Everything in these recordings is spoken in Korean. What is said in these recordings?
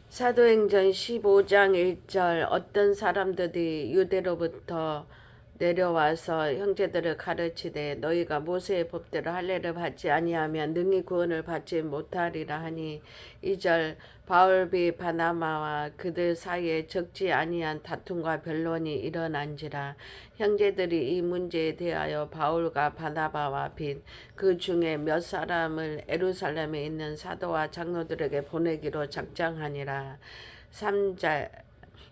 사도행전 15장 1절 어떤 사람들이 유대로부터 내려와서 형제들을 가르치되 너희가 모세의 법대로 할례를 받지 아니하면 능히 구원을 받지 못하리라 하니 2절 바울비 바나바와 그들 사이에 적지 아니한 다툼과 변론이 일어난지라 형제들이 이 문제에 대하여 바울과 바나바와 빈 그 중에 몇 사람을 에루살렘에 있는 사도와 장로들에게 보내기로 작정하니라. 3절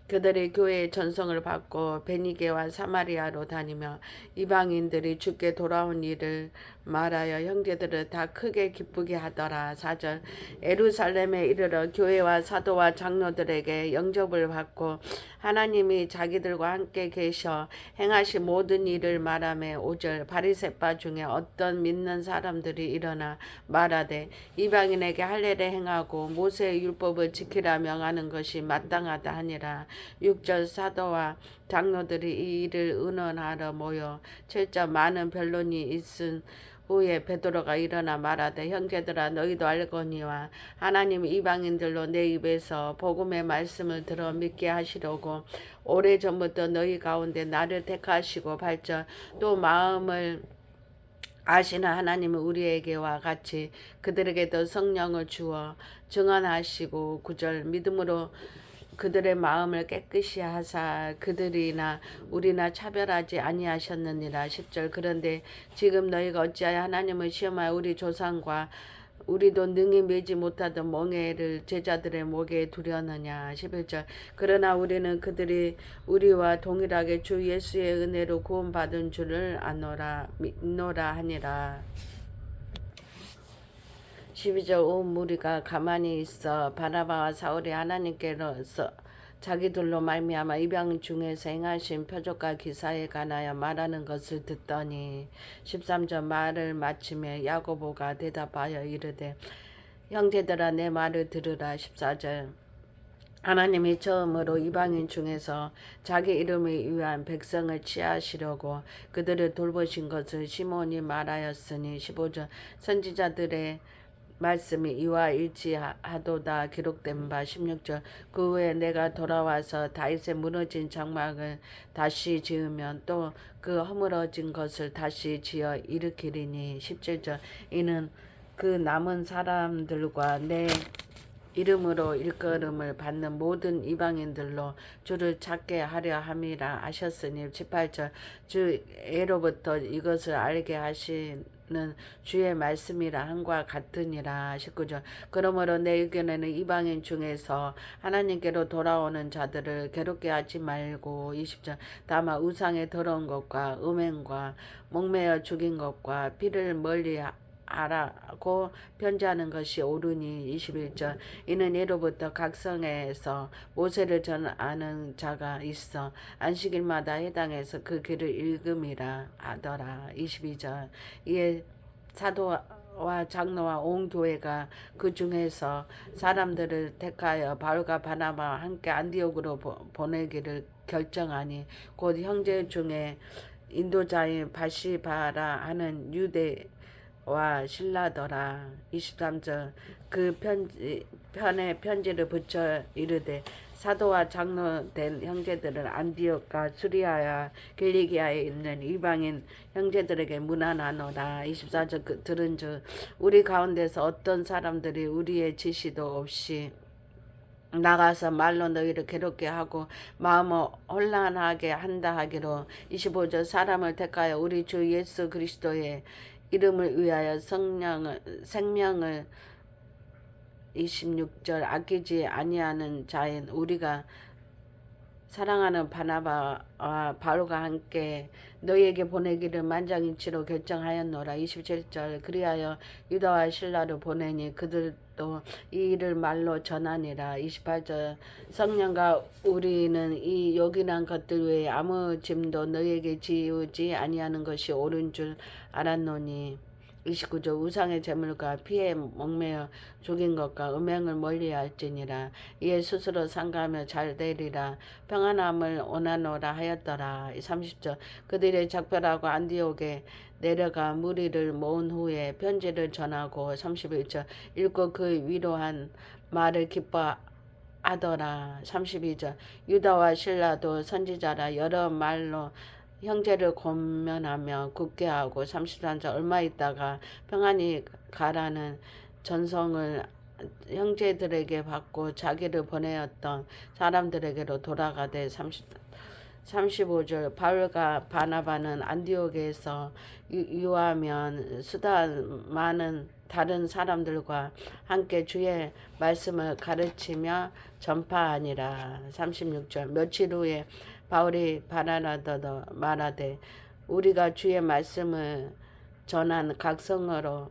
그들이 교회의 전성을 받고 베니게와 사마리아로 다니며 이방인들이 주께 돌아온 일을 말하여 형제들을 다 크게 기쁘게 하더라. 4절 에루살렘에 이르러 교회와 사도와 장로들에게 영접을 받고 하나님이 자기들과 함께 계셔 행하신 모든 일을 말하며 5절 바리새파 중에 어떤 믿는 사람들이 일어나 말하되 이방인에게 할례를 행하고 모세의 율법을 지키라 명하는 것이 마땅하다 하니라. 6절 사도와 장로들이 이 일을 의논하러 모여 7절 많은 변론이 있은 후에 베드로가 일어나 말하되 형제들아 너희도 알거니와 하나님 이방인들로 내 입에서 복음의 말씀을 들어 믿게 하시려고 오래전부터 너희 가운데 나를 택하시고 8절 또 마음을 아시는 하나님은 우리에게와 같이 그들에게도 성령을 주어 증언하시고 9절 믿음으로 그들의 마음을 깨끗이 하사 그들이나 우리나 차별하지 아니하셨느니라. 10절 그런데 지금 너희가 어찌하여 하나님을 시험하여 우리 조상과 우리도 능히 매지 못하던 멍에를 제자들의 목에 두려느냐. 11절 그러나 우리는 그들이 우리와 동일하게 주 예수의 은혜로 구원받은 줄을 아노라 믿노라 하니라. 12절 온 무리가 가만히 있어 바나바와 사울이 하나님께로서 자기들로 말미암아 이방 중에서 행하신 표적과 기사에 관하여 말하는 것을 듣더니 13절 말을 마치며 야고보가 대답하여 이르되 형제들아 내 말을 들으라. 14절 하나님이 처음으로 이방인 중에서 자기 이름을 위한 백성을 취하시려고 그들을 돌보신 것을 시몬이 말하였으니 15절 선지자들의 말씀이 이와 일치하도다 기록된 바 16절 그 후에 내가 돌아와서 다윗의 무너진 장막을 다시 지으면 또 그 허물어진 것을 다시 지어 일으키리니 17절 이는 그 남은 사람들과 내 이름으로 일컬음을 받는 모든 이방인들로 주를 찾게 하려 함이라 하셨으니 18절 주애로부터 이것을 알게 하시는 주의 말씀이라 한과 같으니라. 19절 그러므로 내 의견에는 이방인 중에서 하나님께로 돌아오는 자들을 괴롭게 하지 말고 20절 다만 우상의 더러운 것과 음행과 목매어 죽인 것과 피를 멀리 하라고 편지하는 것이 옳으니 21절 이는 예로부터 각 성에서 모세를 전하는 자가 있어 안식일마다 해당해서 그 길을 읽음이라 하더라. 22절 이에 사도와 장로와 온 교회가 그 중에서 사람들을 택하여 바울과 바나바와 함께 안디옥으로 보내기를 결정하니 곧 형제 중에 인도자인 바시바라 하는 유대 와 신라더라. 23절 그 편에 편지를 붙여 이르되 사도와 장로 된 형제들은 안디옥과 수리아와 길리기아에 있는 이방인 형제들에게 문안하노라. 24절 들은즉 우리 가운데서 어떤 사람들이 우리의 지시도 없이 나가서 말로 너희를 괴롭게 하고 마음을 혼란하게 한다 하기로 25절 사람을 택하여 우리 주 예수 그리스도의 이름을 위하여 생명을 26절 아끼지 아니하는 자인 우리가 사랑하는 바나바와 바울과 함께 너희에게 보내기를 만장일치로 결정하였노라. 27절 그리하여 유다와 신라를 보내니 그들도 이 일을 말로 전하니라. 28절 성령과 우리는 이 요긴한 것들 외에 아무 짐도 너희에게 지우지 아니하는 것이 옳은 줄 알았노니 29절 우상의 제물과 피에 목매어 죽인 것과 음행을 멀리할지니라. 이에 스스로 상가하며 잘 되리라. 평안함을 원하노라 하였더라. 30절 그들이 작별하고 안디옥에 내려가 무리를 모은 후에 편지를 전하고 31절 읽고 그 위로한 말을 기뻐하여 하더라. 32절 유다와 신라도 선지자라 여러 말로 형제를 권면하며 굳게 하고 33절 얼마 있다가 평안히 가라는 전성을 형제들에게 받고 자기를 보내었던 사람들에게로 돌아가되 35절 바울과 바나바는 안디옥에서 유하면 수다 많은 다른 사람들과 함께 주의 말씀을 가르치며 전파하니라. 36절 며칠 후에 바울이 바나바에게 말하되 우리가 주의 말씀을 전한 각 성으로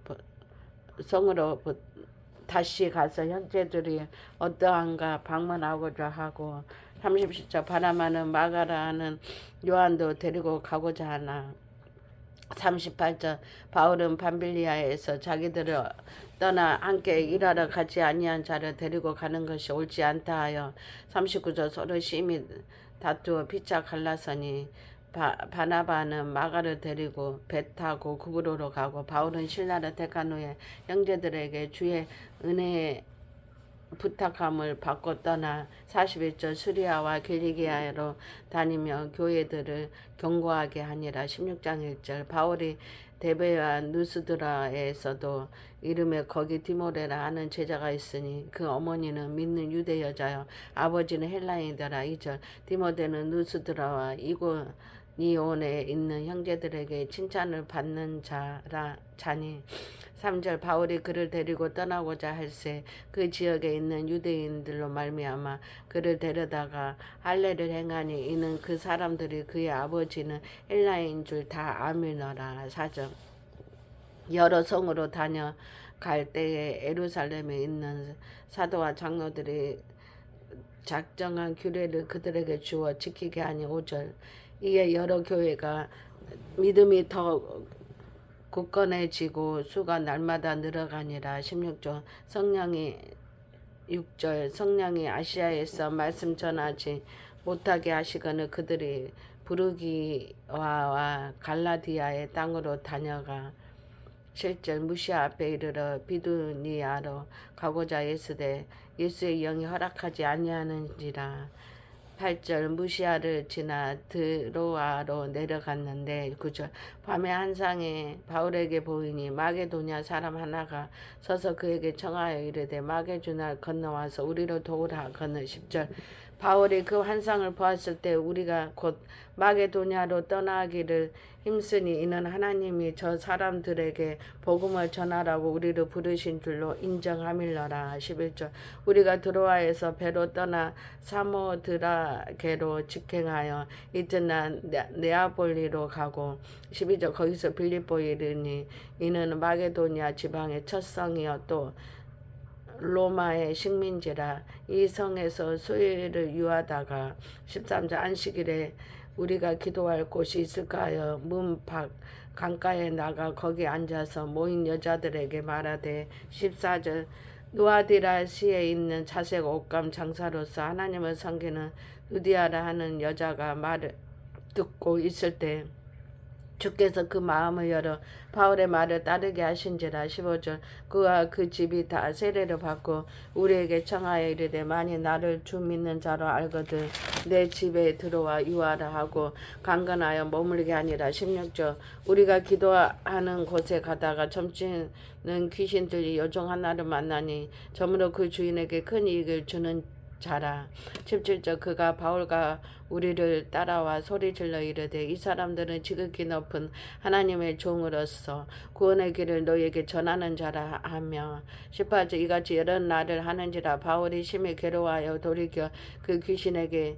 다시 가서 형제들이 어떠한가 방문하고자 하고 30절 바나바는 마가라는 요한도 데리고 가고자 하나 38절 바울은 밤빌리아에서 자기들을 떠나 함께 일하러 가지 아니한 자를 데리고 가는 것이 옳지 않다 하여 39절 서로 심히 다투어 피차 갈라서니 바나바는 마가를 데리고 배 타고 구브로로 가고 바울은 신라를 택한 후에 형제들에게 주의 은혜의 부탁함을 받고 떠나 41절 수리아와 길리기아로 다니며 교회들을 경고하게 하니라. 16장 1절 바울이 데베와 누스드라에서도 이름에 거기 디모데라 하는 제자가 있으니 그 어머니는 믿는 유대 여자여 아버지는 헬라인이더라. 2절 디모데는 누스드라와 이고니온에 있는 형제들에게 칭찬을 받는 자니 3절 바울이 그를 데리고 떠나고자 할새 그 지역에 있는 유대인들로 말미암아 그를 데려다가 할례를 행하니 이는 그 사람들이 그의 아버지는 헬라인 줄 다 아미너라. 4절 여러 성으로 다녀갈 때에 예루살렘에 있는 사도와 장로들이 작정한 규례를 그들에게 주어 지키게 하니 5절 이에 여러 교회가 믿음이 더 굳건해지고 수가 날마다 늘어가니라. 16절 성령이 6절 성령이 아시아에서 말씀 전하지 못하게 하시거늘 그들이 부르기와와 갈라디아의 땅으로 다녀가 7절 무시아 앞에 이르러 비두니아로 가고자 했으되 예수의 영이 허락하지 아니하는지라. 8절 무시아를 지나 드로아로 내려갔는데 9절 밤에 한상에 바울에게 보이니 마게도냐 사람 하나가 서서 그에게 청하여 이르되 마게도냐를 건너와서 우리를 도우라 하거늘 10절 바울이 그 환상을 보았을 때 우리가 곧 마게도냐로 떠나기를 힘쓰니 이는 하나님이 저 사람들에게 복음을 전하라고 우리를 부르신 줄로 인정함일러라. 11절 우리가 드로아에서 배로 떠나 사모드라게로 직행하여 이튿날 네아폴리로 가고 12절 거기서 빌립보에 이르니 이는 마게도냐 지방의 첫 성이여 또 로마의 식민지라. 이 성에서 수일을 유하다가 13절 안식일에 우리가 기도할 곳이 있을까 하여 문 밖 강가에 나가 거기 앉아서 모인 여자들에게 말하되 14절 누아디라시에 있는 자색 옷감 장사로서 하나님을 섬기는 누디아라 하는 여자가 말을 듣고 있을 때 주께서 그 마음을 열어 바울의 말을 따르게 하신지라. 15절 그와 그 집이 다 세례를 받고 우리에게 청하여 이르되 만일 나를 주 믿는 자로 알거든 내 집에 들어와 유하라 하고 강건하여 머물게 하니라. 16절 우리가 기도하는 곳에 가다가 점치는 귀신들이 여종 하나를 만나니 저물어 그 주인에게 큰 이익을 주는 자라. 17절 그가 바울과 우리를 따라와 소리질러 이르되 이 사람들은 지극히 높은 하나님의 종으로서 구원의 길을 너희에게 전하는 자라 하며 18절 이같이 여러 날을 하는지라 바울이 심히 괴로워하여 돌이켜 그 귀신에게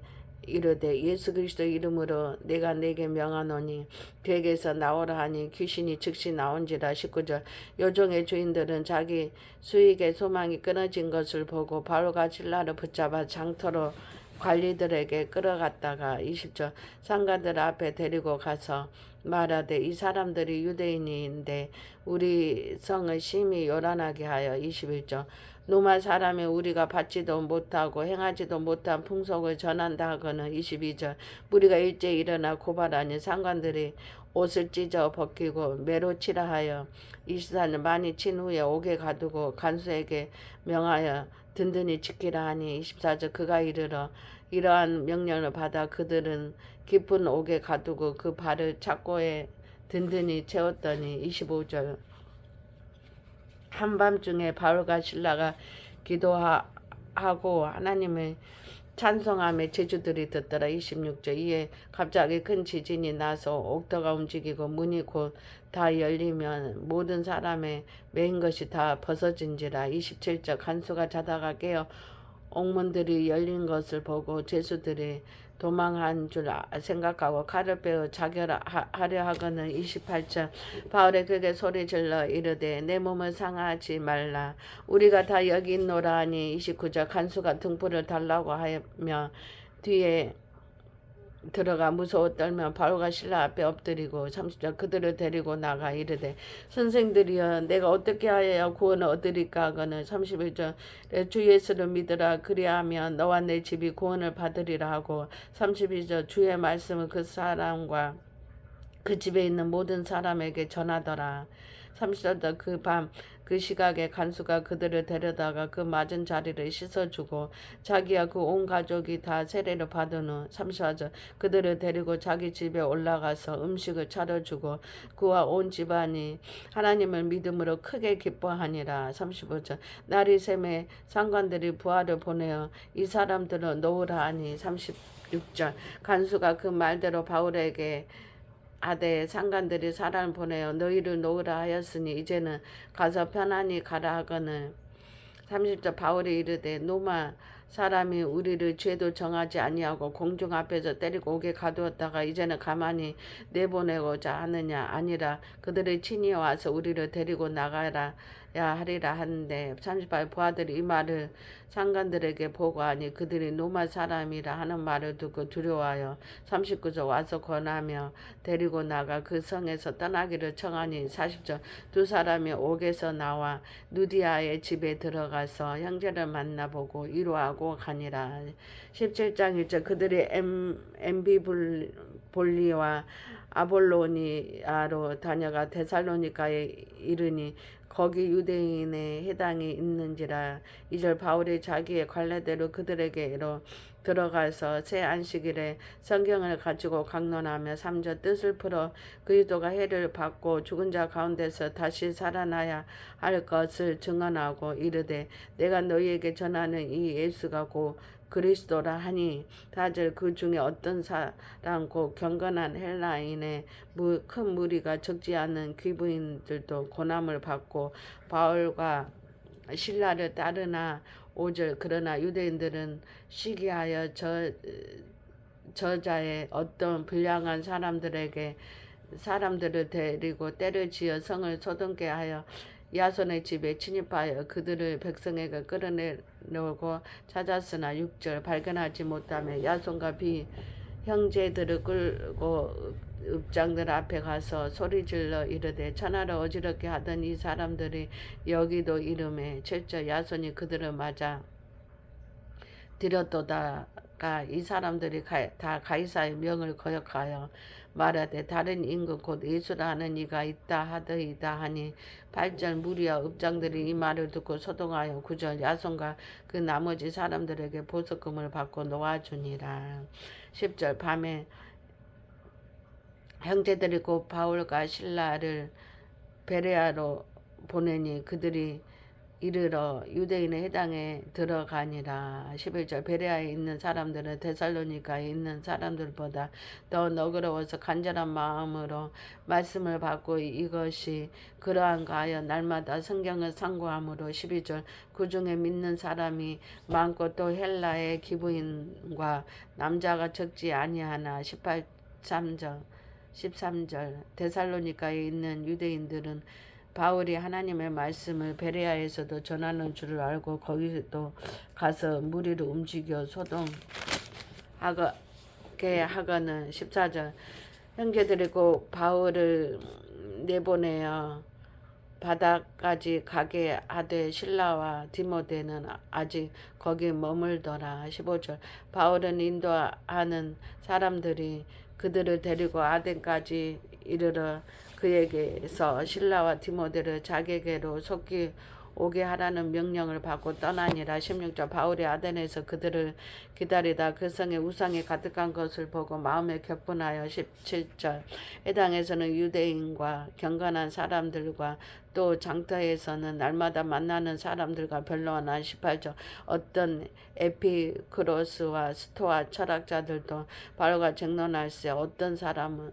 이르되 예수 그리스도 이름으로 내가 네게 명하노니 그에게서 나오라 하니 귀신이 즉시 나온지라. 19절 요종의 주인들은 자기 수익의 소망이 끊어진 것을 보고 바울과 실라를 붙잡아 장터로 관리들에게 끌어갔다가 20절 상관들 앞에 데리고 가서 말하되 이 사람들이 유대인인데 우리 성을 심히 요란하게 하여 21절 로마 사람이 우리가 받지도 못하고 행하지도 못한 풍속을 전한다 하거늘 22절 우리가 일제히 일어나 고발하니 상관들이 옷을 찢어 벗기고 매로 치라 하여 24절 많이 친 후에 옥에 가두고 간수에게 명하여 든든히 지키라 하니 24절 그가 이르러 이러한 명령을 받아 그들은 깊은 옥에 가두고 그 발을 착고에 든든히 채웠더니 25절 한밤중에 바울과 신라가 기도하고 하나님의 찬송함의 제주들이 듣더라. 26절 이에 갑자기 큰 지진이 나서 옥터가 움직이고 문이 곧 다 열리면 모든 사람의 메인 것이 다 벗어진지라. 27절 간수가 자다가 깨어 옥문들이 열린 것을 보고 죄수들이 도망한 줄 생각하고 칼을 빼어 자결하려 하거늘. 28절 바울이 그에게 소리질러 이르되 내 몸을 상하지 말라 우리가 다 여기 있노라 하니. 29절 간수가 등불을 달라고 하며 뒤에 들어가 무서워 떨며 바울과 신라 앞에 엎드리고 30절 그들을 데리고 나가 이르되 선생들이여 내가 어떻게 하여야 구원을 얻으리까 하거늘. 31절 주 예수를 믿으라 그리하면 너와 내 집이 구원을 받으리라 하고. 32절 주의 말씀을 그 사람과 그 집에 있는 모든 사람에게 전하더라. 30절 그 밤 그 시각에 간수가 그들을 데려다가 그 맞은 자리를 씻어주고 자기와 그 온 가족이 다 세례를 받은 후 34절 그들을 데리고 자기 집에 올라가서 음식을 차려주고 그와 온 집안이 하나님을 믿음으로 크게 기뻐하니라. 35절 날이 샘에 상관들이 부하를 보내어 이 사람들을 놓으라 하니. 36절 간수가 그 말대로 바울에게 아대 상관들이 사람을 보내어 너희를 놓으라 하였으니 이제는 가서 편안히 가라 하거늘. 30절 바울이 이르되 노마 사람이 우리를 죄도 정하지 아니하고 공중 앞에서 때리고 옥에 가두었다가 이제는 가만히 내보내고자 하느냐. 아니라 그들의 친히 와서 우리를 데리고 나가라 하리라 하는데. 38 부하들이 이 말을 상관들에게 보고하니 그들이 노마 사람이라 하는 말을 듣고 두려워하여 39절 와서 권하며 데리고 나가 그 성에서 떠나기를 청하니. 40절 두 사람이 옥에서 나와 누디아의 집에 들어가서 형제를 만나보고 위로하고 가니라. 17장 1절 그들이 엠비볼리와 아볼로니아로 다녀가 데살로니가에 이르니 거기 유대인의 해당이 있는지라. 2절 바울이 자기의 관례대로 그들에게로 들어가서 새 안식일에 성경을 가지고 강론하며 3절 뜻을 풀어 그리스도가 해를 받고 죽은 자 가운데서 다시 살아나야 할 것을 증언하고 이르되 내가 너희에게 전하는 이 예수가 곧 그리스도라 하니. 4절 그 중에 어떤 사람 곧 경건한 헬라인의 큰 무리가 적지 않은 귀부인들도 고난을 받고 바울과 신라를 따르나. 5절 그러나 유대인들은 시기하여 저자의 어떤 불량한 사람들을 데리고 때를 지어 성을 소동케 하여 야손의 집에 침입하여 그들을 백성에게 끌어내려고 찾았으나 6절 발견하지 못하며 야손과 비 형제들을 끌고 읍장들 앞에 가서 소리질러 이르되 천하를 어지럽게 하던 이 사람들이 여기도 이름에. 7절 야손이 그들을 맞아 들였도다가 이 사람들이 다 가이사의 명을 거역하여 말하되 다른 임금 곧 예수라 하는 이가 있다 하더이다 하니. 8절 무리와 읍장들이 이 말을 듣고 소동하여 9절 야손과 그 나머지 사람들에게 보석금을 받고 놓아주니라. 10절 밤에 형제들이 곧 바울과 신라를 베레아로 보내니 그들이 이르러 유대인의 해당에 들어가니라. 11절 베레아에 있는 사람들은 데살로니가에 있는 사람들보다 더 너그러워서 간절한 마음으로 말씀을 받고 이것이 그러한가 하여 날마다 성경을 상고함으로. 12절 그 중에 믿는 사람이 많고 또 헬라의 기부인과 남자가 적지 아니하나. 13절 데살로니가에 있는 유대인들은 바울이 하나님의 말씀을 베레아에서도 전하는 줄을 알고 거기도 가서 무리를 움직여 소동하게 하거늘. 14절 형제들이 곧 바울을 내보내어 바다까지 가게 하되 신라와 디모데는 아직 거기 머물더라. 15절 바울은 인도하는 사람들이 그들을 데리고 아덴까지 이르러 그에게서 신라와 디모데를 자기에게로 속히 오게 하라는 명령을 받고 떠나니라. 16절 바울이 아덴에서 그들을 기다리다 그 성에 우상이 가득한 것을 보고 마음에 격분하여 17절 해당에서는 유대인과 경건한 사람들과 또 장터에서는 날마다 만나는 사람들과 변론한 18절 어떤 에피크로스와 스토아 철학자들도 바울과 쟁론할세 어떤 사람은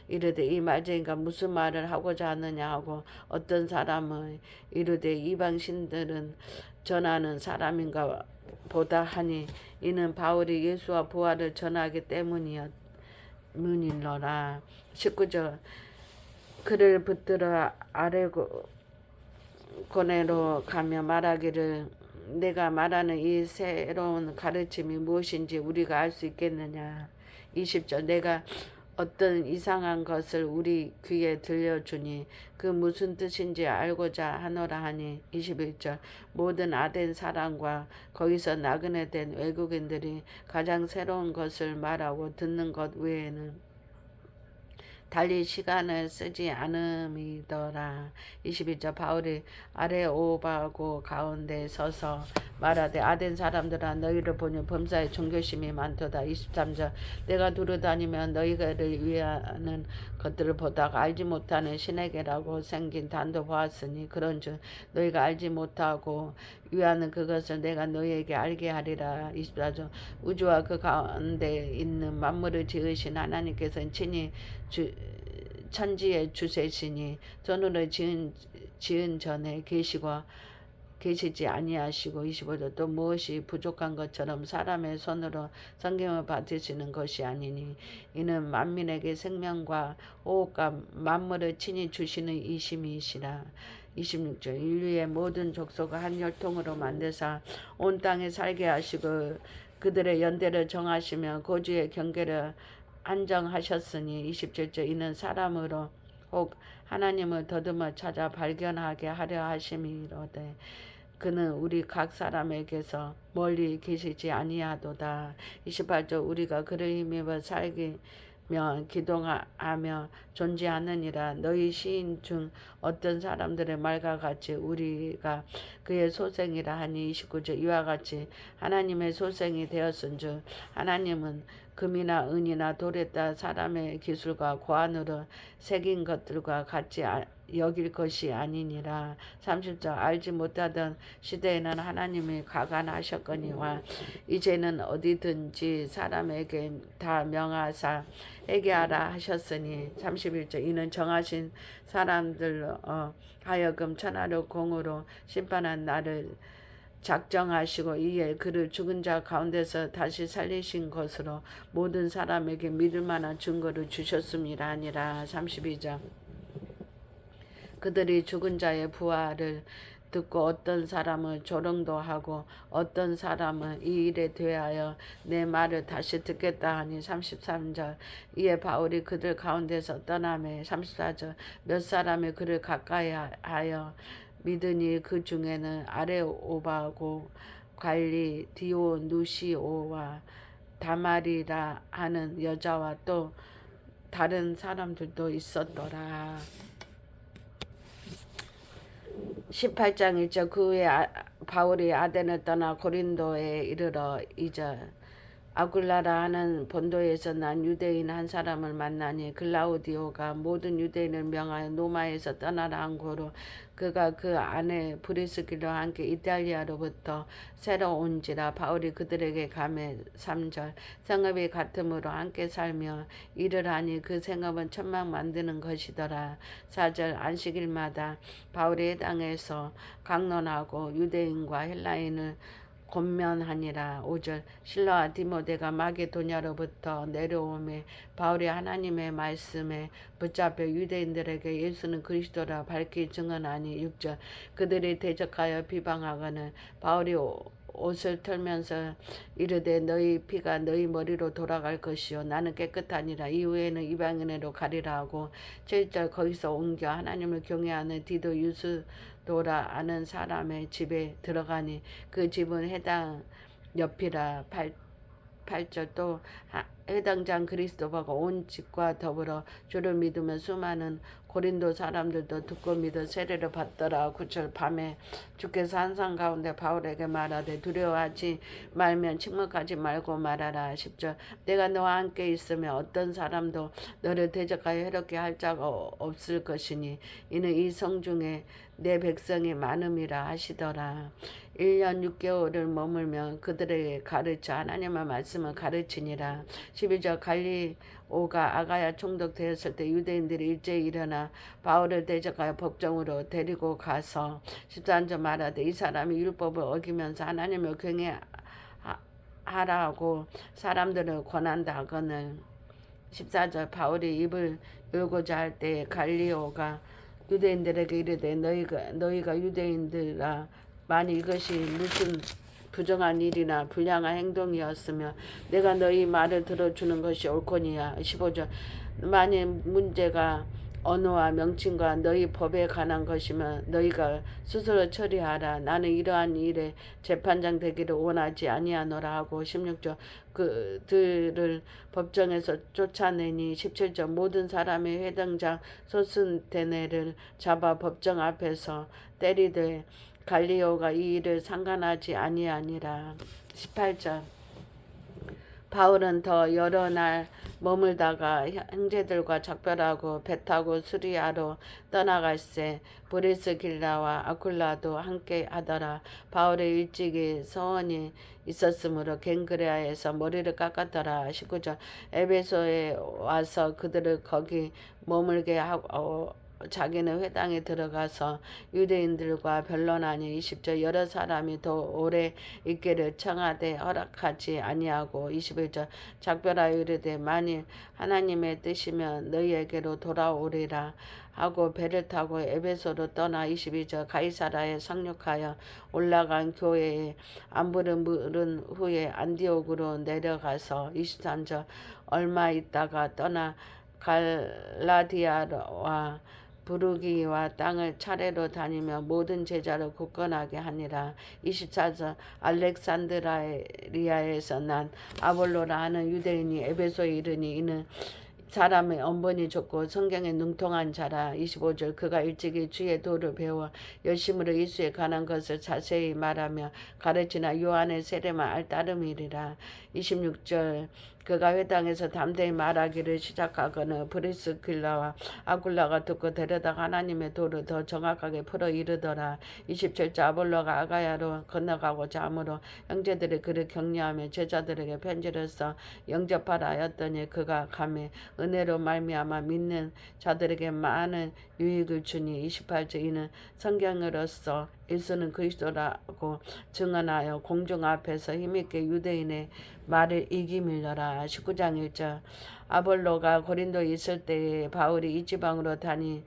이르되 이 말쟁이가 무슨 말을 하고자 하느냐 하고 어떤 사람은 이르되 이방신들은 전하는 사람인가 보다 하니 이는 바울이 예수와 부활을 전하기 때문이니라. 19절 그를 붙들어 아레고네로 가며 말하기를 내가 말하는 이 새로운 가르침이 무엇인지 우리가 알 수 있겠느냐. 20절 내가 어떤 이상한 것을 우리 귀에 들려주니 그 무슨 뜻인지 알고자 하노라 하니 21절 모든 아덴 사람과 거기서 나그네 된 외국인들이 가장 새로운 것을 말하고 듣는 것 외에는 달리 시간을 쓰지 않음이더라. 22절 바울이 아레오바고 가운데 서서 말하되 아덴 사람들아 너희를 보니 범사에 종교심이 많도다. 23절 내가 두루다니면 너희를 위하는 것들을 보다가 알지 못하는 신에게라고 생긴 단도 보았으니 그런즉 너희가 알지 못하고 위하는 그것을 내가 너희에게 알게 하리라. 24절 우주와 그 가운데 있는 만물을 지으신 하나님께서는 친히 천지의 주세시니 전으로 지은 전에 계시지 아니하시고 25절 또 무엇이 부족한 것처럼 사람의 손으로 성경을 받으시는 것이 아니니 이는 만민에게 생명과 호흡과 만물을 친히 주시는 이심이시라. 26절 인류의 모든 족속을 한 혈통으로 만드사 온 땅에 살게 하시고 그들의 연대를 정하시며 고주의 경계를 안정하셨으니 27절 이는 사람으로 혹 하나님을 더듬어 찾아 발견하게 하려 하심이로되 그는 우리 각 사람에게서 멀리 계시지 아니하도다. 28절 우리가 그를 힘입어 살기며 기도하며 존재하느니라. 너희 시인 중 어떤 사람들의 말과 같이 우리가 그의 소생이라 하니 29절 이와 같이 하나님의 소생이 되었은즉 하나님은 금이나 은이나 돌에 따라 사람의 기술과 고안으로 새긴 것들과 같이 여길 것이 아니니라. 30절 알지 못하던 시대에는 하나님이 가관하셨거니와 이제는 어디든지 사람에게 다 명하사 회개하라 하셨으니 31절 이는 정하신 사람들 하여금 천하를 공으로 심판한 날을 작정하시고 이에 그를 죽은 자 가운데서 다시 살리신 것으로 모든 사람에게 믿을 만한 증거를 주셨음이라 하니라. 32절 그들이 죽은 자의 부활을 듣고 어떤 사람은 조롱도 하고 어떤 사람은 이 일에 대하여 내 말을 다시 듣겠다 하니 33절 이에 바울이 그들 가운데서 떠나매 34절 몇 사람이 그를 가까이 하여 믿으니 그 중에는 아레오바고 관리 디오누시오와 다말이라 하는 여자와 또 다른 사람들도 있었더라. 18장 1절 그 후에 바울이 아덴을 떠나 고린도에 이르러 2절 아굴라라 하는 본도에서 난 유대인 한 사람을 만나니 글라우디오가 모든 유대인을 명하여 노마에서 떠나라 한 고로 그가 그 아내 브리스길과 함께 이탈리아로부터 새로 온지라 바울이 그들에게 가매 3절 성읍이 같음으로 함께 살며 일을 하니 그 생업은 천막 만드는 것이더라. 4절 안식일마다 바울이 해당에서 강론하고 유대인과 헬라인을 권면하니라. 5절 실라와 디모데가 마게도냐로부터 내려오매 바울이 하나님의 말씀에 붙잡혀 유대인들에게 예수는 그리스도라 밝히 증언하니 6절 그들이 대적하여 비방하거늘 바울이 옷을 털면서 이르되 너희 피가 너희 머리로 돌아갈 것이요 나는 깨끗하니라. 이후에는 이방인으로 가리라 하고 7절 거기서 옮겨 하나님을 경외하는 디도 유스도라 아는 사람의 집에 들어가니 그 집은 해당 옆이라. 8절 또 해당장 그리스도가 온 집과 더불어 주를 믿으면 수많은 고린도 사람들도 듣고 믿어 세례를 받더라. 9절 밤에 주께서 한산 가운데 바울에게 말하되 두려워하지 말면 침묵하지 말고 말하라. 10절 내가 너와 함께 있으면 어떤 사람도 너를 대적하여 해롭게 할 자가 없을 것이니 이는 이 성중에 내 백성이 많음이라 하시더라. 1년 6개월을 머물며 그들에게 가르쳐 하나님의 말씀을 가르치니라. 12절 갈리오가 아가야 총독되었을 때 유대인들이 일제히 일어나 바울을 대적하여 법정으로 데리고 가서 13절 말하되 이 사람이 율법을 어기면서 하나님을 경외하라고 사람들을 권한다 하거늘. 14절 바울이 입을 열고자 할 때 갈리오가 유대인들에게 이르되 너희가 유대인들아 만일 이것이 무슨 부정한 일이나 불량한 행동이었으며 내가 너희 말을 들어주는 것이 옳거니와. 15절 만일 문제가 언어와 명칭과 너희 법에 관한 것이면 너희가 스스로 처리하라. 나는 이러한 일에 재판장 되기를 원하지 아니하노라 하고 16절 그들을 법정에서 쫓아내니 17절 모든 사람의 회당장 소스데네를 잡아 법정 앞에서 때리되 갈리오가 이 일을 상관하지 아니하니라. 18절 바울은 더 여러 날 머물다가 형제들과 작별하고 배 타고 수리아로 떠나갈새 브리스길라와 아굴라도 함께 하더라. 바울의 일찍이 서원이 있었으므로 갱그레아에서 머리를 깎았더라. 19절 에베소에 와서 그들을 거기 머물게 하고 자기는 회당에 들어가서 유대인들과 변론하니. 20절 여러 사람이 더 오래 있기를 청하되 허락하지 아니하고. 21절 작별하여 이르되 만일 하나님의 뜻이면 너희에게로 돌아오리라 하고 배를 타고 에베소로 떠나. 22절 가이사라에 상륙하여 올라간 교회에 안부를 물은 후에 안디옥으로 내려가서. 23절 얼마 있다가 떠나 갈라디아와 부르기와 땅을 차례로 다니며 모든 제자를 굳건하게 하니라. 24절 알렉산드리아에서 난 아볼로라 하는 유대인이 에베소에 이르니 이는 사람의 언변이 좋고 성경에 능통한 자라. 25절 그가 일찍이 주의 도를 배워 열심으로 예수에 관한 것을 자세히 말하며 가르치나 요한의 세례만 알따름이리라. 26절 그가 회당에서 담대히 말하기를 시작하거늘 브리스길라와 아굴라가 듣고 데려다가 하나님의 도를 더 정확하게 풀어 이르더라. 27절 아볼로가 아가야로 건너가고자 하므로 형제들이 그를 격려하며 제자들에게 편지를 써 영접하라 하였더니 그가 가매 은혜로 말미암아 믿는 자들에게 많은 유익을 주니. 28절 이는 성경으로서 예수는 그리스도라고 증언하여 공중 앞에서 힘있게 유대인의 말을 이기밀려라. 19장 1절 아볼로가 고린도에 있을 때에 바울이 이 지방으로 다닌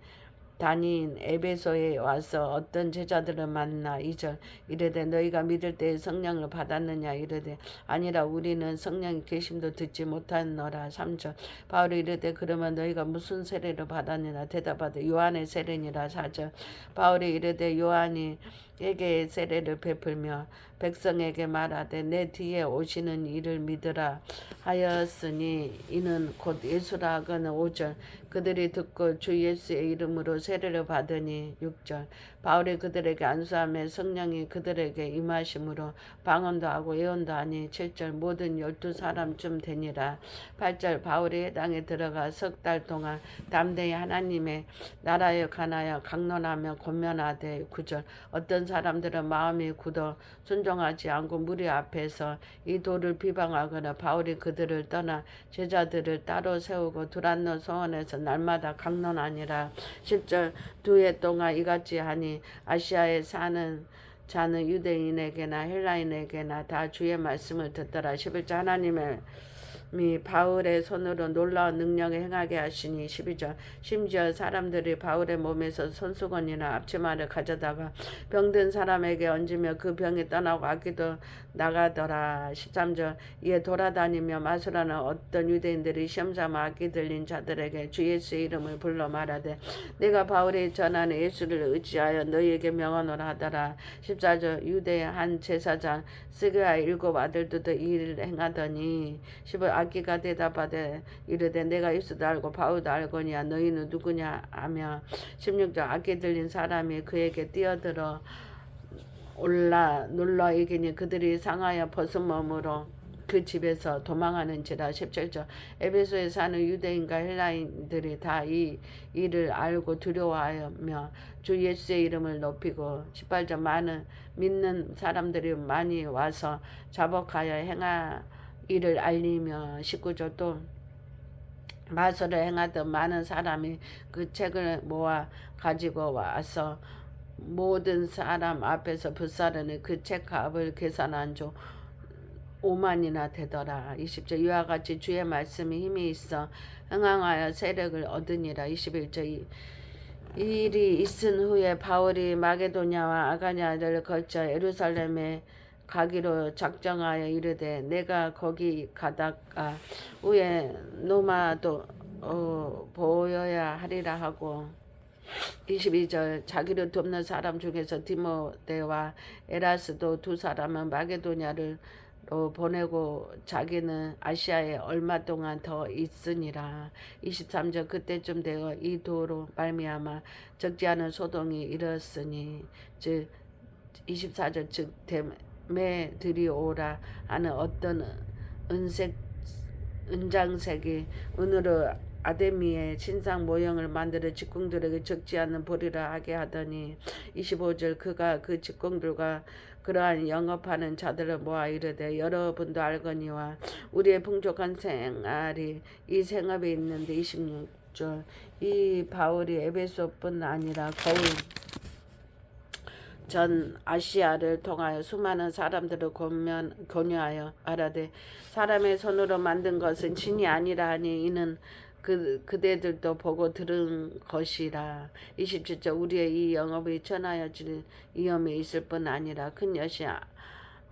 에베소에 와서 어떤 제자들을 만나. 2절 이르되 너희가 믿을 때에 성령을 받았느냐. 이르되 아니라 우리는 성령의 계심도 듣지 못하노라. 3절 바울이 이르되 그러면 너희가 무슨 세례를 받았느냐. 대답하되 요한의 세례니라. 4절 바울이 이르되 요한이 에게 세례를 베풀며 백성에게 말하되 내 뒤에 오시는 이를 믿으라 하였으니 이는 곧 예수라 하거늘. 5절 그들이 듣고 주 예수의 이름으로 세례를 받으니. 6절 바울이 그들에게 안수하며 성령이 그들에게 임하심으로 방언도 하고 예언도 하니. 7절 모든 12사람쯤 되니라. 8절 바울이 해당에 들어가 석 달 동안 담대히 하나님의 나라에 관하여 강론하며 권면하되. 9절 어떤 사람들은 마음이 굳어 순종하지 않고 무리 앞에서 이 도를 비방하거나 바울이 그들을 떠나 제자들을 따로 세우고 두란노 성원에서 날마다 강론하니라. 10절 2해 동안 이같이 하니 아시아에 사는 자는 유대인에게나 헬라인에게나 다 주의 말씀을 듣더라. 11절 하나님의 바울의 손으로 놀라운 능력을 행하게 하시니. 12절 심지어 사람들이 바울의 몸에서 손수건이나 앞치마를 가져다가 병든 사람에게 얹으며 그 병이 떠나고 아기도 나가더라. 13절 이에 돌아다니며 마술하는 어떤 유대인들이 시험삼아 악기 들린 자들에게 주 예수의 이름을 불러 말하되 내가 바울이 전하는 예수를 의지하여 너희에게 명하노라 하더라. 14절 유대의 한 제사장 스가의 7 아들들도 이 일을 행하더니 15 악기가 대답하되 이르되 내가 예수도 알고 바울도 알거니와 너희는 누구냐 하며 16절 악기 들린 사람이 그에게 뛰어들어 올라 눌러 이기니 그들이 상하여 벗은 몸으로 그 집에서 도망하는지라. 17절 에베소에 사는 유대인과 헬라인들이 다 이 일을 알고 두려워하며 주 예수의 이름을 높이고 18절 많은 믿는 사람들이 많이 와서 자복하여 행하 이를 알리며 19절 또 마술을 행하던 많은 사람이 그 책을 모아 가지고 와서 모든 사람 앞에서 불사르는 그 책 값을 계산한 조 5만이나 되더라. 20절 이와 같이 주의 말씀이 힘이 있어 흥황하여 세력을 얻으니라. 21절 이 일이 있은 후에 바울이 마게도냐와 아가냐를 거쳐 예루살렘에 가기로 작정하여 이르되 내가 거기 가다가 후에 노마도 보여야 하리라 하고 22절 자기를 돕는 사람 중에서 디모데와 에라스도 두 사람은 마게도냐를 보내고 자기는 아시아에 얼마 동안 더 있으니라. 23절 그때쯤 되어 이 도로 말미암아 적지 않은 소동이 일었으니 즉 24절 즉 대매들이 오라 하는 어떤 은장색이 은으로 아데미의 신상 모형을 만들어 직공들에게 적지 않은 보리라 하게 하더니 25절 그가 그 직공들과 그러한 영업하는 자들을 모아 이르되 여러분도 알거니와 우리의 풍족한 생활이 이 생업에 있는데 26절 이 바울이 에베소뿐 아니라 거의 전 아시아를 통하여 수많은 사람들을 권유하여 말하되 사람의 손으로 만든 것은 신이 아니라 하니 이는 그대들도 보고 들은 것이라. 27절 우리의 이 영업이 천하여질 위험이 있을 뿐 아니라 큰 여신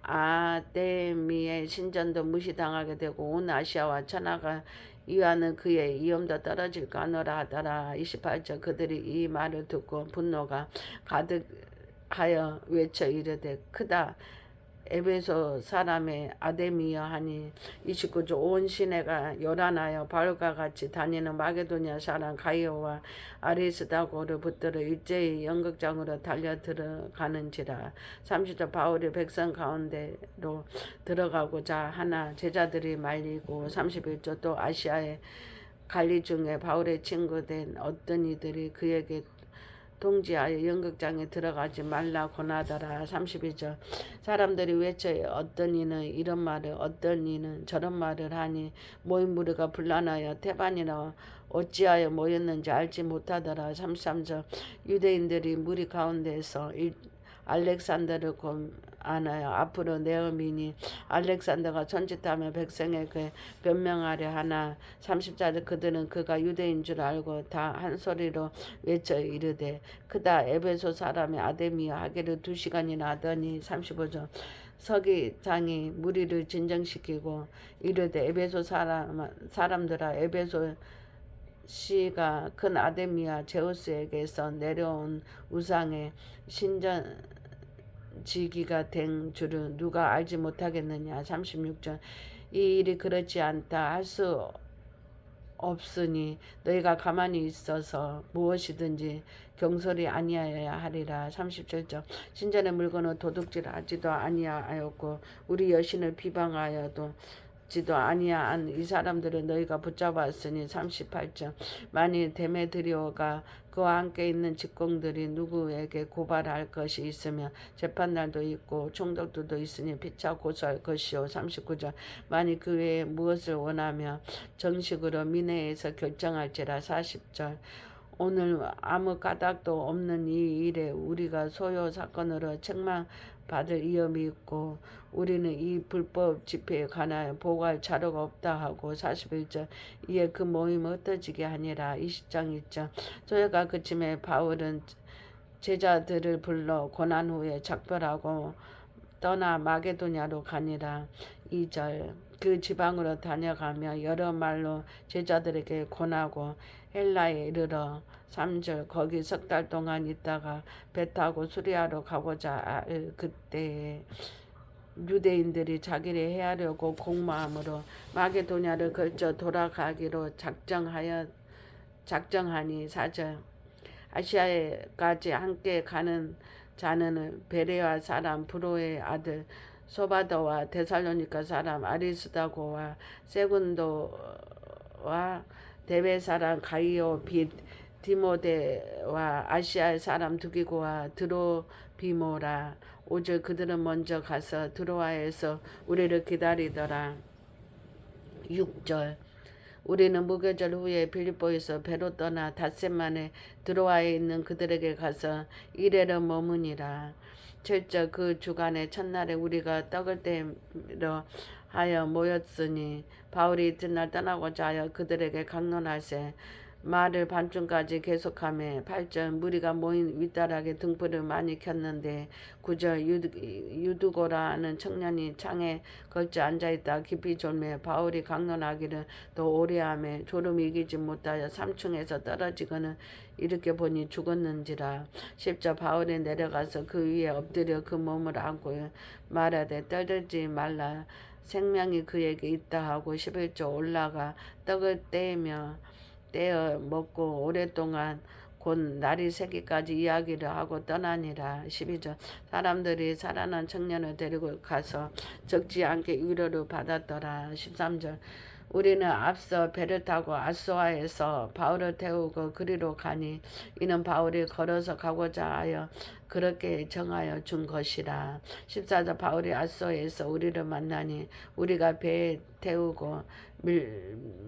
아데미의 신전도 무시당하게 되고 온 아시아와 천하가 이와는 그의 위험도 떨어질까 하노라 하더라. 28절 그들이 이 말을 듣고 분노가 가득하여 외쳐 이르되 크다 에베소 사람의 아데미여 하니 29절 온 시내가 요란하여 바울과 같이 다니는 마게도냐 사람 가이오와 아리스다고를 붙들어 일제히 연극장으로 달려 들어가는지라. 30절 바울이 백성 가운데로 들어가고자 하나 제자들이 말리고 31절 또 아시아의 관리 중에 바울의 친구 된 어떤 이들이 그에게 통지하여 연극장에 들어가지 말라 권하더라. 32절 사람들이 외쳐요. 어떤 이는 이런 말을 어떤 이는 저런 말을 하니 모인 무리가 분란하여 태반이나 어찌하여 모였는지 알지 못하더라. 33절 유대인들이 무리 가운데에서 알렉산더를 권하여 앞으로 내어미니 알렉산더가 손짓하며 백성에게 변명하려 하나 34절 그들은 그가 유대인 줄 알고 다 한 소리로 외쳐 이르되 크다 에베소 사람의 아데미여 하기를 2시간이나 하더니 35절 서기장이 무리를 진정시키고 이르되 에베소 사람들아 에베소 시가 큰 아데미아 제우스에게서 내려온 우상의 신전지기가 된 줄은 누가 알지 못하겠느냐. 36절 이 일이 그렇지 않다 할 수 없으니 너희가 가만히 있어서 무엇이든지 경솔이 아니하여야 하리라. 37절 신전의 물건을 도둑질하지도 아니하였고 우리 여신을 비방하여도 지도 아니한 이 사람들을 너희가 붙잡았으니 38절 만일 데메드리오가 그와 함께 있는 직공들이 누구에게 고발할 것이 있으면 재판날도 있고 총독들도 있으니 피차 고소할 것이요. 39절 만일 그 외에 무엇을 원하며 정식으로 민회에서 결정할지라. 40절 오늘 아무 까닭도 없는 이 일에 우리가 소요 사건으로 책망받을 위험이 있고 우리는 이 불법 집회에 관하여 보고할 자료가 없다 하고 41절 이에 그 모임을 흩어지게 하니라. 20장 1절 소요가 그침에 바울은 제자들을 불러 고난 후에 작별하고 떠나 마게도냐로 가니라. 2절 그 지방으로 다녀가며 여러 말로 제자들에게 권하고 헬라에 이르러 3절 거기 석 달 동안 있다가 배 타고 수리아로 가고자 할 그때에 유대인들이 자기를 해하려고 공모함으로 마게도냐를 걸쳐 돌아가기로 작정하니 4절 아시아에까지 함께 가는 자는 베레아 사람 브로의 아들 소바더와 데살로니가 사람 아리스다고와 세군도와 데베 사람 가이오 빛 디모데와 아시아의 사람 두기고와 드로비모라. 5절 그들은 먼저 가서 드로아에서 우리를 기다리더라. 6절 우리는 무교절 후에 빌립보에서 배로 떠나 닷새 만에 드로아에 있는 그들에게 가서 이래로 머무니라. 7절 그 주간의 첫날에 우리가 떡을 떼러 하여 모였으니 바울이 이튿날 떠나고자 하여 그들에게 강론하세 말을 반쯤까지 계속하며 8절 무리가 모인 윗다락에 등불을 많이 켰는데 9절 유두고라 하는 청년이 창에 걸쳐 앉아있다 깊이 졸며 바울이 강론하기를 더 오래 하며 졸음이 이기지 못하여 3층에서 떨어지거늘 이렇게 보니 죽었는지라. 10절 바울이 내려가서 그 위에 엎드려 그 몸을 안고 말하되 떨지 말라 생명이 그에게 있다 하고 11절 올라가 떡을 떼어 먹고 오랫동안 곧 날이 새기까지 이야기를 하고 떠나니라. 12절 사람들이 살아난 청년을 데리고 가서 적지 않게 위로를 받았더라. 13절 우리는 앞서 배를 타고 아소아에서 바울을 태우고 그리로 가니 이는 바울이 걸어서 가고자 하여 그렇게 정하여 준 것이라. 14절 바울이 아소에서 우리를 만나니 우리가 배에 태우고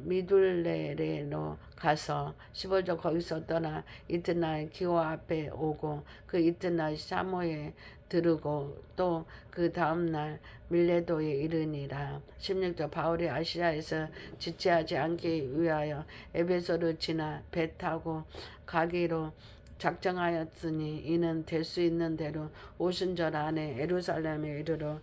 미둘레레로 가서 15절 거기서 떠나 이튿날 기호 앞에 오고 그 이튿날 사모에 들으고 또 그 다음날 밀레도에 이르니라. 16절 바울이 아시아에서 지체하지 않기 위하여 에베소를 지나 배 타고 가기로 작정하였으니 이는 될 수 있는 대로 오순절 안에 예루살렘에 이르러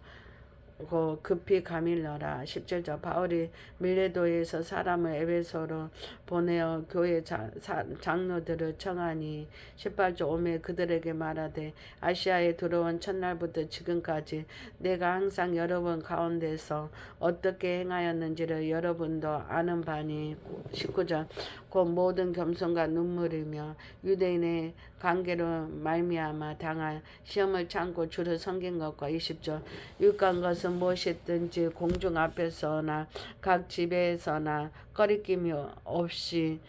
급히 가밀러라. 17절 바울이 밀레도에서 사람을 에베소로 보내어 교회 장로들을 청하니 18절 오매 그들에게 말하되 아시아에 들어온 첫날부터 지금까지 내가 항상 여러분 가운데서 어떻게 행하였는지를 여러분도 아는 바니. 19절 곧 모든 겸손과 눈물이며 유대인의 관계로 말미암아 당할 시험을 참고 주를 섬긴 것과 20절 유익한 것은 무엇이든지 공중 앞에서나 각 집에서나 꺼리낌이 없이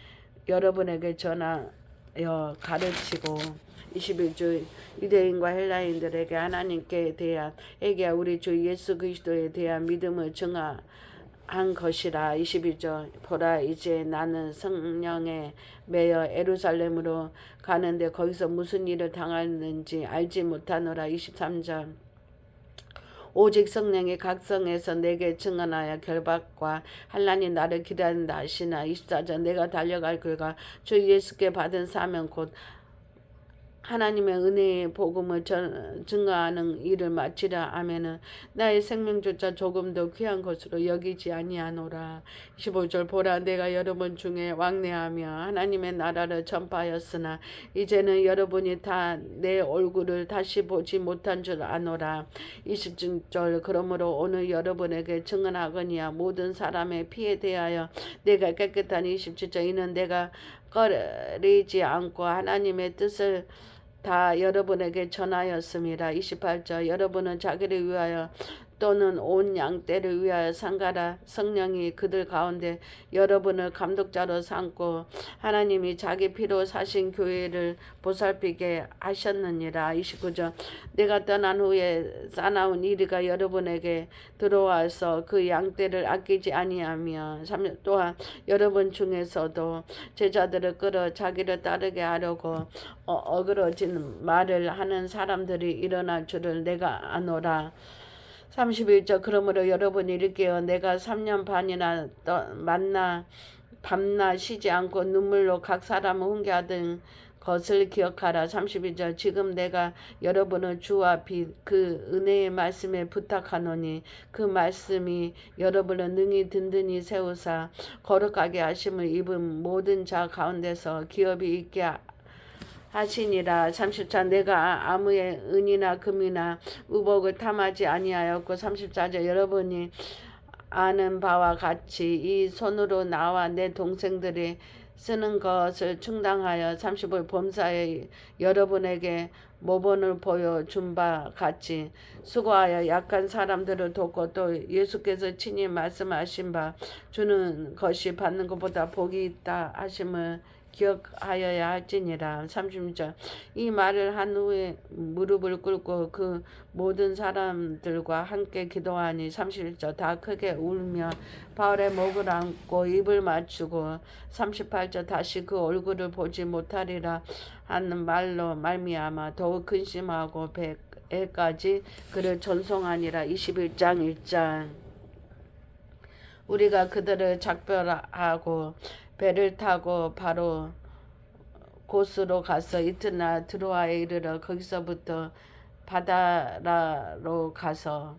여러분에게 전하여 가르치고 21절 유대인과 헬라인들에게 하나님께 대한 에게 우리 주 예수 그리스도에 대한 믿음을 증한 것이라. 22절 보라 이제 나는 성령에 매여 예루살렘으로 가는데 거기서 무슨 일을 당하는지 알지 못하노라. 23절 오직 성령이 각성에서 내게 증언하여 결박과 환난이 나를 기다린다 하시나. 24절 내가 달려갈 길과 주 예수께 받은 사명 곧 하나님의 은혜의 복음을 증거하는 일을 마치라 하면은 나의 생명조차 조금 더 귀한 것으로 여기지 아니하노라. 25절 보라 내가 여러분 중에 왕래하며 하나님의 나라를 전파하였으나 이제는 여러분이 다 내 얼굴을 다시 보지 못한 줄 아노라. 27절 그러므로 오늘 여러분에게 증언하거니와 모든 사람의 피에 대하여 내가 깨끗한. 27절 이는 내가 꺼리지 않고 하나님의 뜻을 다 여러분에게 전하였습니다. 28절 여러분은 자기를 위하여 또는 온 양떼를 위하여 상가라 성령이 그들 가운데 여러분을 감독자로 삼고 하나님이 자기 피로 사신 교회를 보살피게 하셨느니라. 29절 내가 떠난 후에 싸나운 이리가 여러분에게 들어와서 그 양떼를 아끼지 아니하며 또한 여러분 중에서도 제자들을 끌어 자기를 따르게 하려고 어그러진 말을 하는 사람들이 일어날 줄을 내가 아노라. 31절 그러므로 여러분이 이르게요 내가 3년 반이나 만나 밤낮 쉬지 않고 눈물로 각 사람을 훈계하던 것을 기억하라. 32절 지금 내가 여러분의 주와 빛 그 은혜의 말씀에 부탁하노니 그 말씀이 여러분을 능히 든든히 세우사 거룩하게 하심을 입은 모든 자 가운데서 기업이 있게 하시니라. 30절 내가 아무의 은이나 금이나 우복을 탐하지 아니하였고 34절 여러분이 아는 바와 같이 이 손으로 나와 내 동생들이 쓰는 것을 충당하여 35일 범사에 여러분에게 모본을 보여준 바 같이 수고하여 약한 사람들을 돕고 또 예수께서 친히 말씀하신 바 주는 것이 받는 것보다 복이 있다 하심을 기억하여야 할지니라. 36절 이 말을 한 후에 무릎을 꿇고 그 모든 사람들과 함께 기도하니 31절 다 크게 울며 바울의 목을 안고 입을 맞추고 38절 다시 그 얼굴을 보지 못하리라 하는 말로 말미암아 더욱 근심하고 배까지 그를 전송하니라. 21장 1절 우리가 그들을 작별하고 배를 타고 바로 곳으로 가서 이튿날 드로아에 이르러 거기서부터 바다라로 가서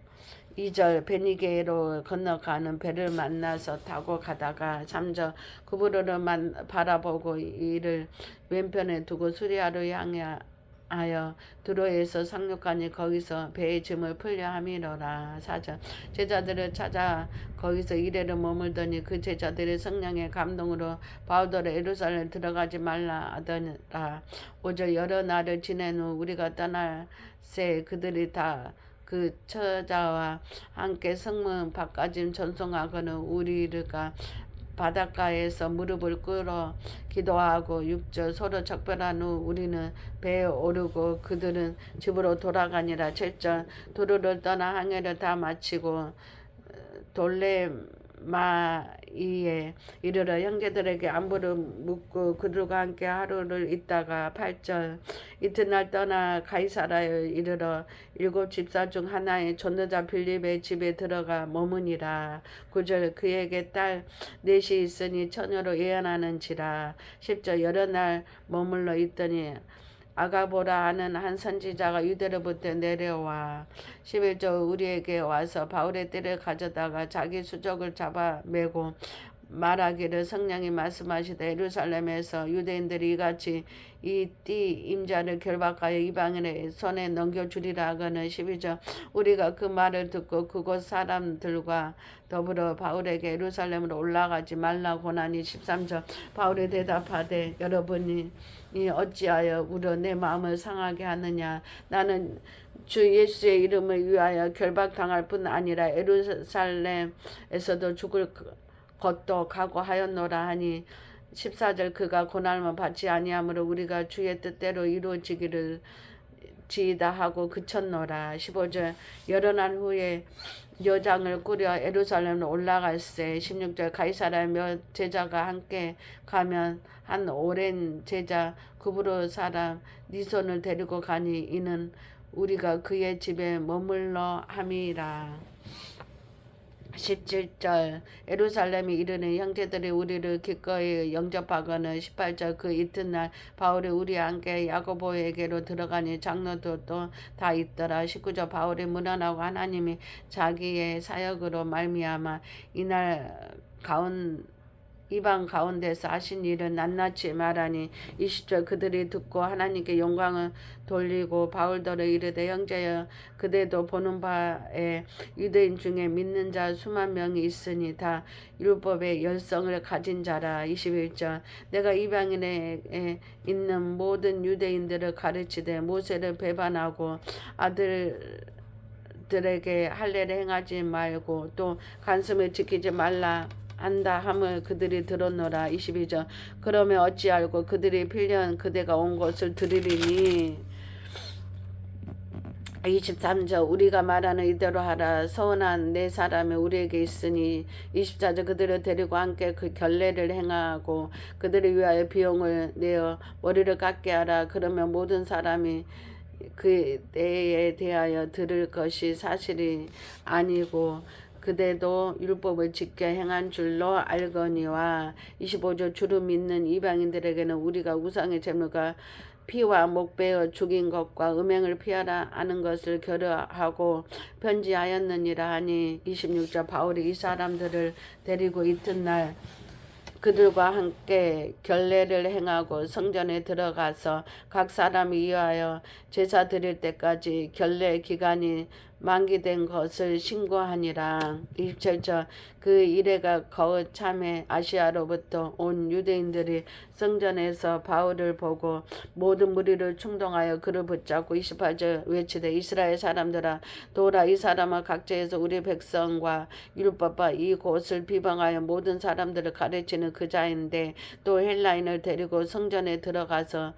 2절 베니게로 건너가는 배를 만나서 타고 가다가 3절 구브로를 바라보고 이를 왼편에 두고 수리아로 향하여 드로에서 상륙하니 거기서 배의 짐을 풀려 함이로라. 4절 제자들을 찾아 거기서 이래로 머물더니 그 제자들의 성령의 감동으로 바울더러 예루살렘 들어가지 말라 하더라. 5절 여러 날을 지낸 후 우리가 떠날 새 그들이 다 그 처자와 함께 성문 밖까지 전송하거늘 우리가 바닷가에서 무릎을 꿇어 기도하고 6절 서로 작별한 후 우리는 배에 오르고 그들은 집으로 돌아가니라. 7절 도로를 떠나 항해를 다 마치고 돌레마이에 이르러 형제들에게 안부를 묻고 그들과 함께 하루를 있다가 8절 이튿날 떠나 가이사라에 이르러 7 집사 중 하나의 전도자 빌립의 집에 들어가 머무니라. 9절 그에게 딸 넷이 있으니 처녀로 예언하는지라. 10절 여러 날 머물러 있더니 아가보라 하는 한 선지자가 유대로부터 내려와 11절 우리에게 와서 바울의 띠를 가져다가 자기 수족을 잡아매고 말하기를 성령이 말씀하시되 예루살렘에서 유대인들이 이같이 이 띠 임자를 결박하여 이방인의 손에 넘겨주리라 하거늘 12절 우리가 그 말을 듣고 그곳 사람들과 더불어 바울에게 예루살렘으로 올라가지 말라고 하니 13절 바울이 대답하되 여러분이 어찌하여 울어 내 마음을 상하게 하느냐 나는 주 예수의 이름을 위하여 결박당할 뿐 아니라 예루살렘에서도 죽을 것도 각오하였노라 하니 14절 그가 고난을 받지 아니하므로 우리가 주의 뜻대로 이루어지기를 지이다 하고 그쳤노라. 15절 여러 날 후에 여장을 꾸려 예루살렘으로 올라갈새 16절 가이사라에 몇 제자가 함께 가면 한 오랜 제자 구브로 사람 니손을 데리고 가니 이는 우리가 그의 집에 머물러 함이라. 17절 예루살렘에 이르는 형제들이 우리를 기꺼이 영접하거늘 18절 그 이튿날 바울이 우리와 함께 야고보에게로 들어가니 장로도 또 다 있더라. 19절 바울이 문안하고 하나님이 자기의 사역으로 말미암아 이날 이방 가운데서 하신 일은 낱낱이 말하니 20절 그들이 듣고 하나님께 영광을 돌리고 바울더러 이르되 형제여 그대도 보는 바에 유대인 중에 믿는 자 수만 명이 있으니 다 율법의 열성을 가진 자라. 21절 내가 이방인에 있는 모든 유대인들을 가르치되 모세를 배반하고 아들들에게 할례를 행하지 말고 또 간섭을 지키지 말라 한다 함을 그들이 들었노라. 22절 그러면 어찌 알고 그들이 필연 그대가 온 것을 들으리니 23절 우리가 말하는 이대로 하라 서운한 네 사람이 우리에게 있으니 24절 그들을 데리고 함께 그 결례를 행하고 그들을 위하여 비용을 내어 머리를 깎게 하라. 그러면 모든 사람이 그 때에 대하여 들을 것이 사실이 아니고 그대도 율법을 지켜 행한 줄로 알거니와 25절 주를 믿는 이방인들에게는 우리가 우상의 제물과 피와 목 베어 죽인 것과 음행을 피하라 하는 것을 결의하고 편지하였느니라 하니 26절 바울이 이 사람들을 데리고 이튿날 그들과 함께 결례를 행하고 성전에 들어가서 각 사람이 위하여 제사 드릴 때까지 결례 기간이 만기된 것을 신고하니라. 27절 그 이래가 거참해 아시아로부터 온 유대인들이 성전에서 바울을 보고 모든 무리를 충동하여 그를 붙잡고 28절 외치되 이스라엘 사람들아 도라 이 사람은 각지에서 우리 백성과 율법과 이 곳을 비방하여 모든 사람들을 가르치는 그 자인데 또 헬라인을 데리고 성전에 들어가서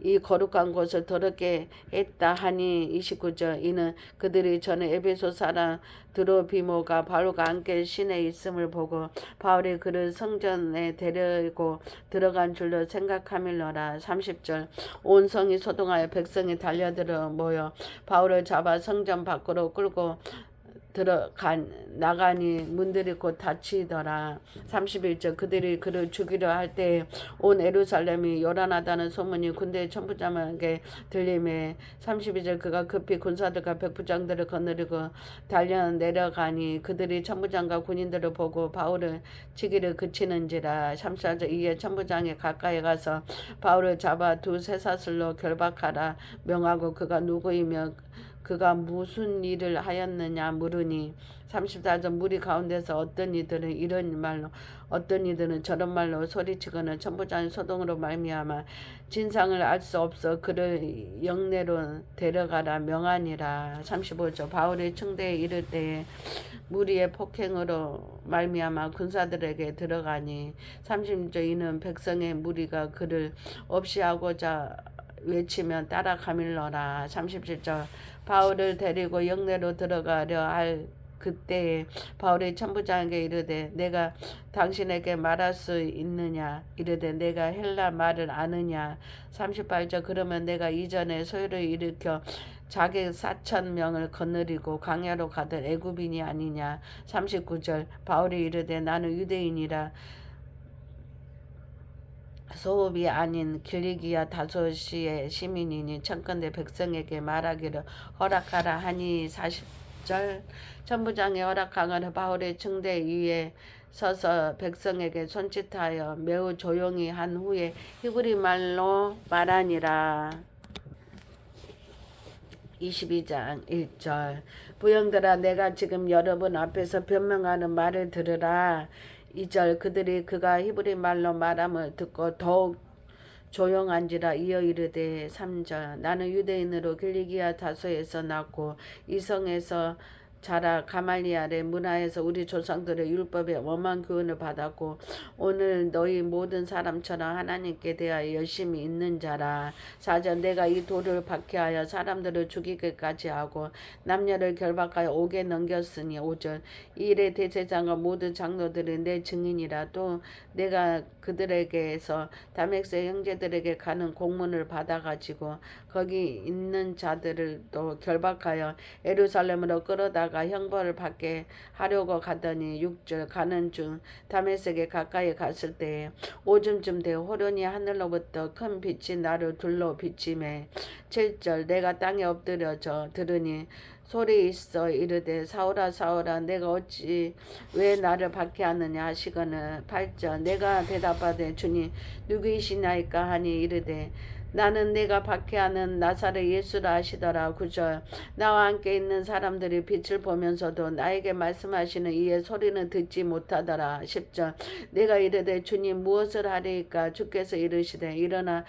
이 거룩한 곳을 더럽게 했다 하니 29절 이는 그들이 전에 에베소 사람 드로비모가 바울과 함께 시내에 있음을 보고 바울이 그를 성전에 데리고 들어간 줄로 생각함일러라. 30절 온 성이 소동하여 백성이 달려들어 모여 바울을 잡아 성전 밖으로 끌고 나가니 문들이 곧 닫히더라. 31절 그들이 그를 죽이려 할 때 온 예루살렘이 요란하다는 소문이 군대 천부장에게 들리매 32절 그가 급히 군사들과 백부장들을 거느리고 달려 내려가니 그들이 천부장과 군인들을 보고 바울을 치기를 그치는지라. 34절 이에 천부장이 가까이 가서 바울을 잡아 두 쇠사슬로 결박하라 명하고 그가 누구이며 그가 무슨 일을 하였느냐 물으니 34절 무리 가운데서 어떤 이들은 이런 말로 어떤 이들은 저런 말로 소리치거나 천부장의 소동으로 말미암아 진상을 알 수 없어 그를 영내로 데려가라 명하니라. 35절 바울이 청대에 이를 때에 무리의 폭행으로 말미암아 군사들에게 들어가니 36절 이는 백성의 무리가 그를 없이 하고자 외치면 따라가밀러라. 37절 바울을 데리고 영내로 들어가려 할 그때에 바울이 천부장에게 이르되 내가 당신에게 말할 수 있느냐 이르되 내가 헬라 말을 아느냐. 38절 그러면 내가 이전에 소요를 일으켜 자객 4,000명을 거느리고 광야로 가던 애굽인이 아니냐. 39절 바울이 이르되 나는 유대인이라 소읍이 아닌 길리기아 다소시의 시민이니 청컨대 백성에게 말하기를 허락하라 하니 40절 천부장의 허락하거늘 바울의 증대 위에 서서 백성에게 손짓하여 매우 조용히 한 후에 히브리 말로 말하니라. 22장 1절 부형들아 내가 지금 여러분 앞에서 변명하는 말을 들으라. 2절 그들이 그가 히브리 말로 말함을 듣고 더욱 조용한지라 이어 이르되 3절 나는 유대인으로 길리기아 다소에서 낳고 이 성에서 자라 가말리알의 문화에서 우리 조상들의 율법에 엄한 교훈을 받았고 오늘 너희 모든 사람처럼 하나님께 대하여 열심히 있는 자라. 4절 내가 이 돌을 박해하여 사람들을 죽이기까지 하고 남녀를 결박하여 옥에 넘겼으니 5절 이 일의 대제장과 모든 장로들이 내 증인이라. 또 내가 그들에게서 다메섹 형제들에게 가는 공문을 받아가지고 거기 있는 자들을 또 결박하여 예루살렘으로 끌어다가 형벌을 받게 하려고 가더니 6절 가는 중 다메섹에 가까이 갔을 때에 오줌쯤 되어 호련히 하늘로부터 큰 빛이 나를 둘러 비치매 7절 내가 땅에 엎드려져 들으니 소리 있어 이르되 사울아 사울아 내가 어찌 왜 나를 박해하느냐 하시거늘 8절 내가 대답하되 주님 누구이시나이까 하니 이르되 나는 내가 박해하는 나사렛 예수라 하시더라. 9절 나와 함께 있는 사람들이 빛을 보면서도 나에게 말씀하시는 이의 소리는 듣지 못하더라. 10절 내가 이르되 주님 무엇을 하리이까 주께서 이르시되 일어나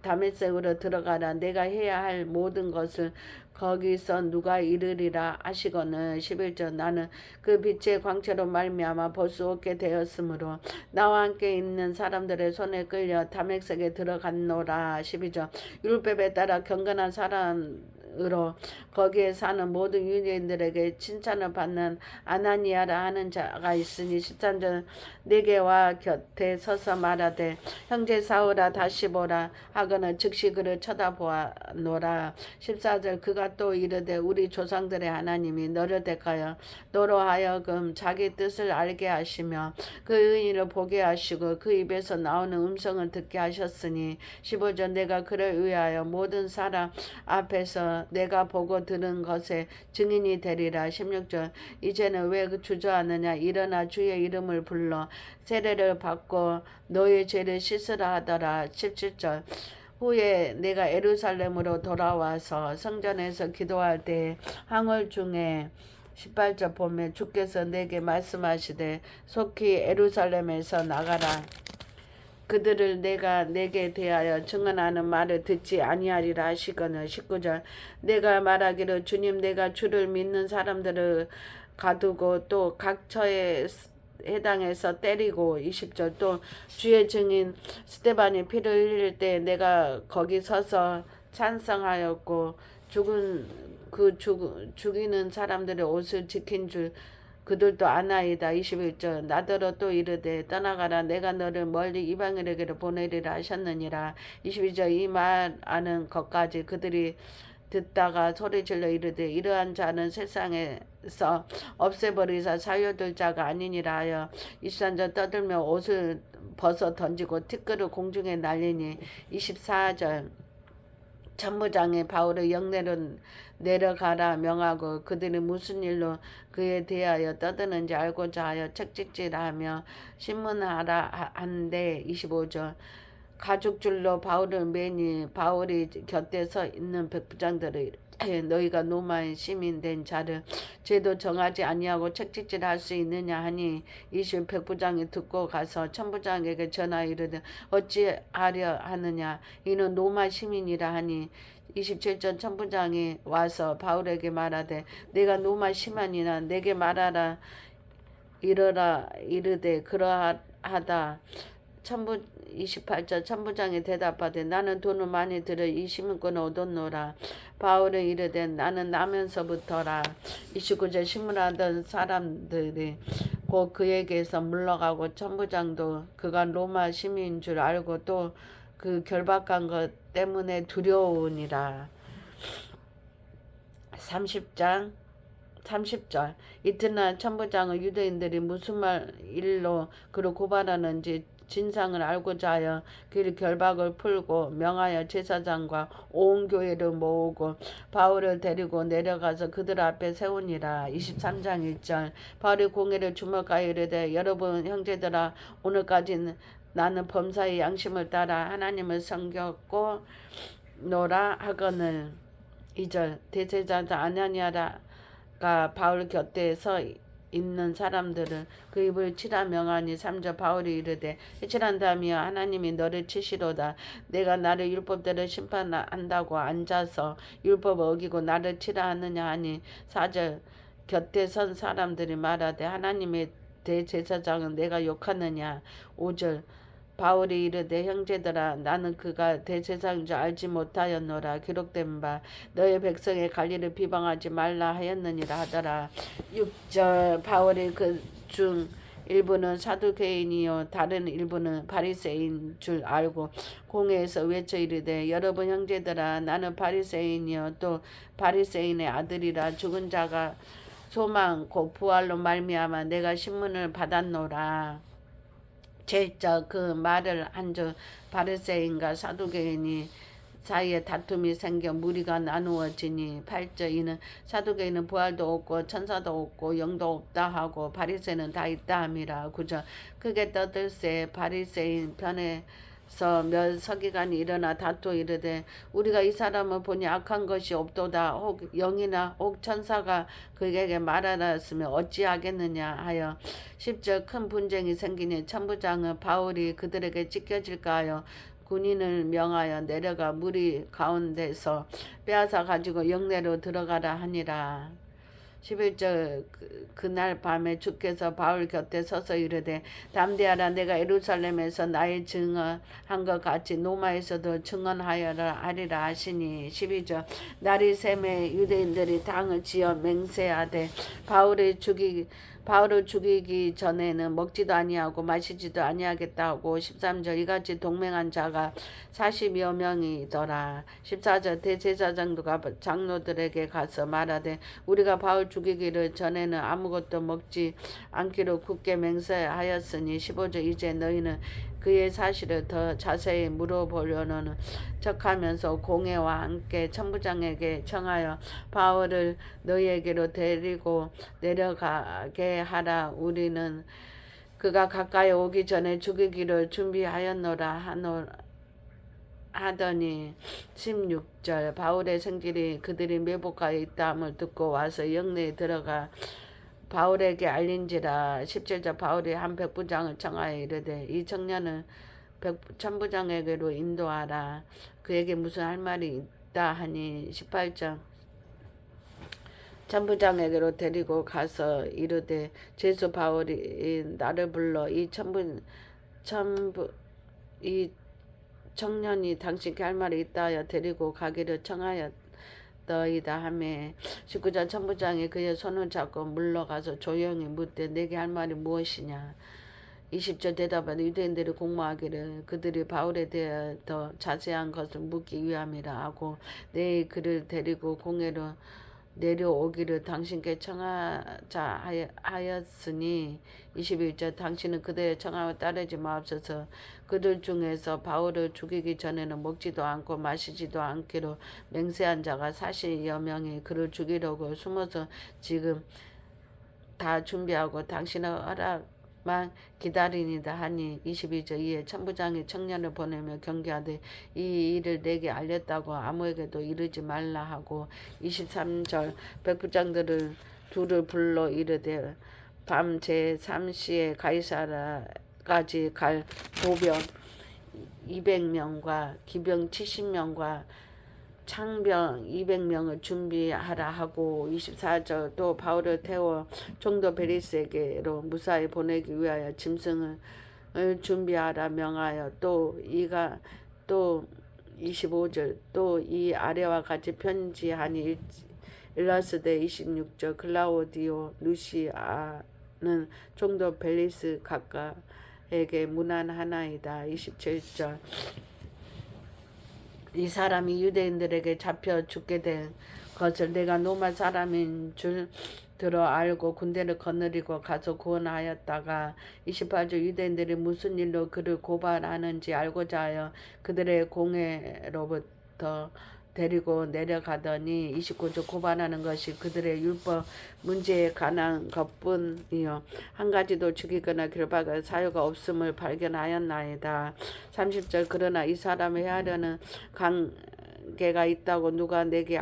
다메섹으로 들어가라 내가 해야 할 모든 것을 거기서 누가 이르리라 하시거늘 11절 나는 그 빛의 광채로 말미암아 볼 수 없게 되었으므로 나와 함께 있는 사람들의 손에 끌려 다메섹에 들어갔노라. 12절 율법에 따라 경건한 사람 으로 거기에 사는 모든 유대인들에게 칭찬을 받는 아나니아라 하는 자가 있으니 13절 네게와 곁에 서서 말하되 형제 사울아 다시 보라 하거늘 즉시 그를 쳐다보아노라. 14절 그가 또 이르되 우리 조상들의 하나님이 너를 택하여 너로 하여금 자기 뜻을 알게 하시며 그 의인을 보게 하시고 그 입에서 나오는 음성을 듣게 하셨으니 15절 내가 그를 위하여 모든 사람 앞에서 내가 보고 들은 것에 증인이 되리라. 16절 이제는 왜 주저하느냐 일어나 주의 이름을 불러 세례를 받고 너의 죄를 씻으라 하더라. 17절 후에 내가 예루살렘으로 돌아와서 성전에서 기도할 때 항월 중에 18절 보면 주께서 내게 말씀하시되 속히 예루살렘에서 나가라. 그들을 내가 내게 대하여 증언하는 말을 듣지 아니하리라 하시거늘. 19절 내가 말하기를 주님 내가 주를 믿는 사람들을 가두고 또 각처에 해당해서 때리고 20절 또 주의 증인 스데반이 피를 흘릴 때 내가 거기 서서 찬성하였고 죽이는 사람들의 옷을 지킨 줄 그들도 아나이다. 21절 나더러 또 이르되 떠나가라 내가 너를 멀리 이방인에게로 보내리라 하셨느니라. 22절 이 말하는 것까지 그들이 듣다가 소리질러 이르되 이러한 자는 세상에서 없애버리사 살려둘 자가 아니니라 하여 23절 떠들며 옷을 벗어 던지고 티끌을 공중에 날리니 24절 천부장이 바울의 영내로 내려가라 명하고 그들이 무슨 일로 그에 대하여 떠드는지 알고자 하여 책찍질하며 신문하라 한데 25절 가죽줄로 바울을 매니 바울이 곁에 서 있는 백부장들을 너희가 로마의 시민 된 자를 죄도 정하지 아니하고 책찍질할 수 있느냐 하니 이십 백부장이 듣고 가서 천부장에게 전하 이르되 어찌하려 하느냐 이는 로마 시민이라 하니 27절 천부장이 와서 바울에게 말하되 내가 로마 시민이나 내게 말하라 이르라 이르되 그러하다 28절 천부장이 대답하되 나는 돈을 많이 들여 이 시민권을 얻었노라. 바울은 이르되 나는 나면서부터라. 29절 신문하던 사람들이 곧 그에게서 물러가고 천부장도 그가 로마 시민인 줄 알고 또 그 결박한 것 때문에 두려우니라. 30절 이튿날 천부장은 유대인들이 무슨 일로 그를 고발하는지 진상을 알고자 하여 그 결박을 풀고 명하여 제사장과 온 교회를 모으고 바울을 데리고 내려가서 그들 앞에 세우니라. 23장 1절 바울이 공회를 주목하여 이르되 여러분 형제들아 오늘까지 나는 범사의 양심을 따라 하나님을 섬겼고 노라 하거늘. 2절 대제사장 아나니아가 바울 곁에 서 있는 사람들은 그 입을 치라 명하니 3절 바울이 이르되 해칠한다며 하나님이 너를 치시로다. 내가 나를 율법대로 심판한다고 앉아서 율법을 어기고 나를 치라 하느냐 하니 4절 곁에 선 사람들이 말하되 하나님의 대제사장은 내가 욕하느냐. 5절 바울이 이르되 형제들아 나는 그가 대제사장인 줄 알지 못하였노라. 기록된 바 너의 백성의 관리를 비방하지 말라 하였느니라 하더라. 6절 바울이 그 중 일부는 사두개인이요 다른 일부는 바리새인 줄 알고 공회에서 외쳐 이르되 여러분 형제들아 나는 바리새인이요 또 바리새인의 아들이라 죽은 자가 소망 곧 부활로 말미암아 내가 신문을 받았노라. 7절 그 말을 한즉 바리새인과 사두개인이 사이에 다툼이 생겨 무리가 나누어지니 8절 이는 사두개인은 부활도 없고 천사도 없고 영도 없다 하고 바리새인은 다 있다 함이라. 9절 크게 떠들새 바리새인 편에서 몇 서기관이 일어나 다투어 이르되 우리가 이 사람을 보니 악한 것이 없도다. 혹 영이나 혹 천사가 그에게 말하였으면 어찌하겠느냐 하여 10절 큰 분쟁이 생기니 천부장은 바울이 그들에게 찢겨질까 하여 군인을 명하여 내려가 무리 가운데서 빼앗아 가지고 영내로 들어가라 하니라. 11절 그날 밤에 주께서 바울 곁에 서서 이르되 담대하라 내가 예루살렘에서 나의 증언한 것 같이 로마에서도 증언하여라 하리라 하시니 12절 날이 샘에 유대인들이 당을 지어 맹세하되 바울을 죽이기 전에는 먹지도 아니하고 마시지도 아니하겠다 하고 13절 이같이 동맹한 자가 40여 명이더라. 14절 대제사장도가 장로들에게 가서 말하되 우리가 바울 죽이기를 전에는 아무것도 먹지 않기로 굳게 맹세하였으니 15절 이제 너희는 그의 사실을 더 자세히 물어보려는 척하면서 공회와 함께 천부장에게 청하여 바울을 너희에게로 데리고 내려가게 하라. 우리는 그가 가까이 오기 전에 죽이기를 준비하였노라 하더니 16절 바울의 성질이 그들이 매복하여 있다함을 듣고 와서 영내에 들어가 바울에게 알린지라. 17절 바울이 한 백부장을 청하여 이르되 이 청년을 천부장에게로 인도하라. 그에게 무슨 할 말이 있다 하니 18절 천부장에게로 데리고 가서 이르되 제수 바울이 나를 불러 이 청년이 당신께 할 말이 있다 하여 데리고 가기를 청하였더이다 하매 19절 천부장이 그의 손을 잡고 물러가서 조용히 묻되 내게 할 말이 무엇이냐. 20절 대답하되 유대인들이 공모하기를 그들이 바울에 대해 더 자세한 것을 묻기 위함이라 하고 내일 그를 데리고 공회로 내려오기를 당신께 청하자 하였으니 21절 당신은 그들의 청함을 따르지 마옵소서. 그들 중에서 바울을 죽이기 전에는 먹지도 않고 마시지도 않기로 맹세한 자가 40여 명이 그를 죽이려고 숨어서 지금 다 준비하고 당신의 허락만 기다리니다 하니 22절 이에 천부장이 청년을 보내며 경계하되 이 일을 내게 알렸다고 아무에게도 이르지 말라 하고 23절 백부장들을 둘을 불러 이르되 밤 제3시에 가이사라까지 갈 보병 200명과 기병 70명과 창병 200명을 준비하라 하고 24절 또 바울을 태워 총독 베리스에게로 무사히 보내기 위하여 짐승을 준비하라 명하여 또 25절 또 이 아래와 같이 편지하니 일라스대 26절 클라우디오 루시아는 총독 벨리스 각각에게 문안하나이다. 27절 이 사람이 유대인들에게 잡혀 죽게 된 것을 내가 로마 사람인 줄 들어 알고 군대를 거느리고 가서 구원하였다가 28절 유대인들이 무슨 일로 그를 고발하는지 알고자 하여 그들의 공회로부터 데리고 내려가더니 29절 고발하는 것이 그들의 율법 문제에 관한 것뿐이요 한 가지도 죽이거나 결박할 사유가 없음을 발견하였나이다. 30절 그러나 이 사람을 해하려는 관계가 있다고 누가 내게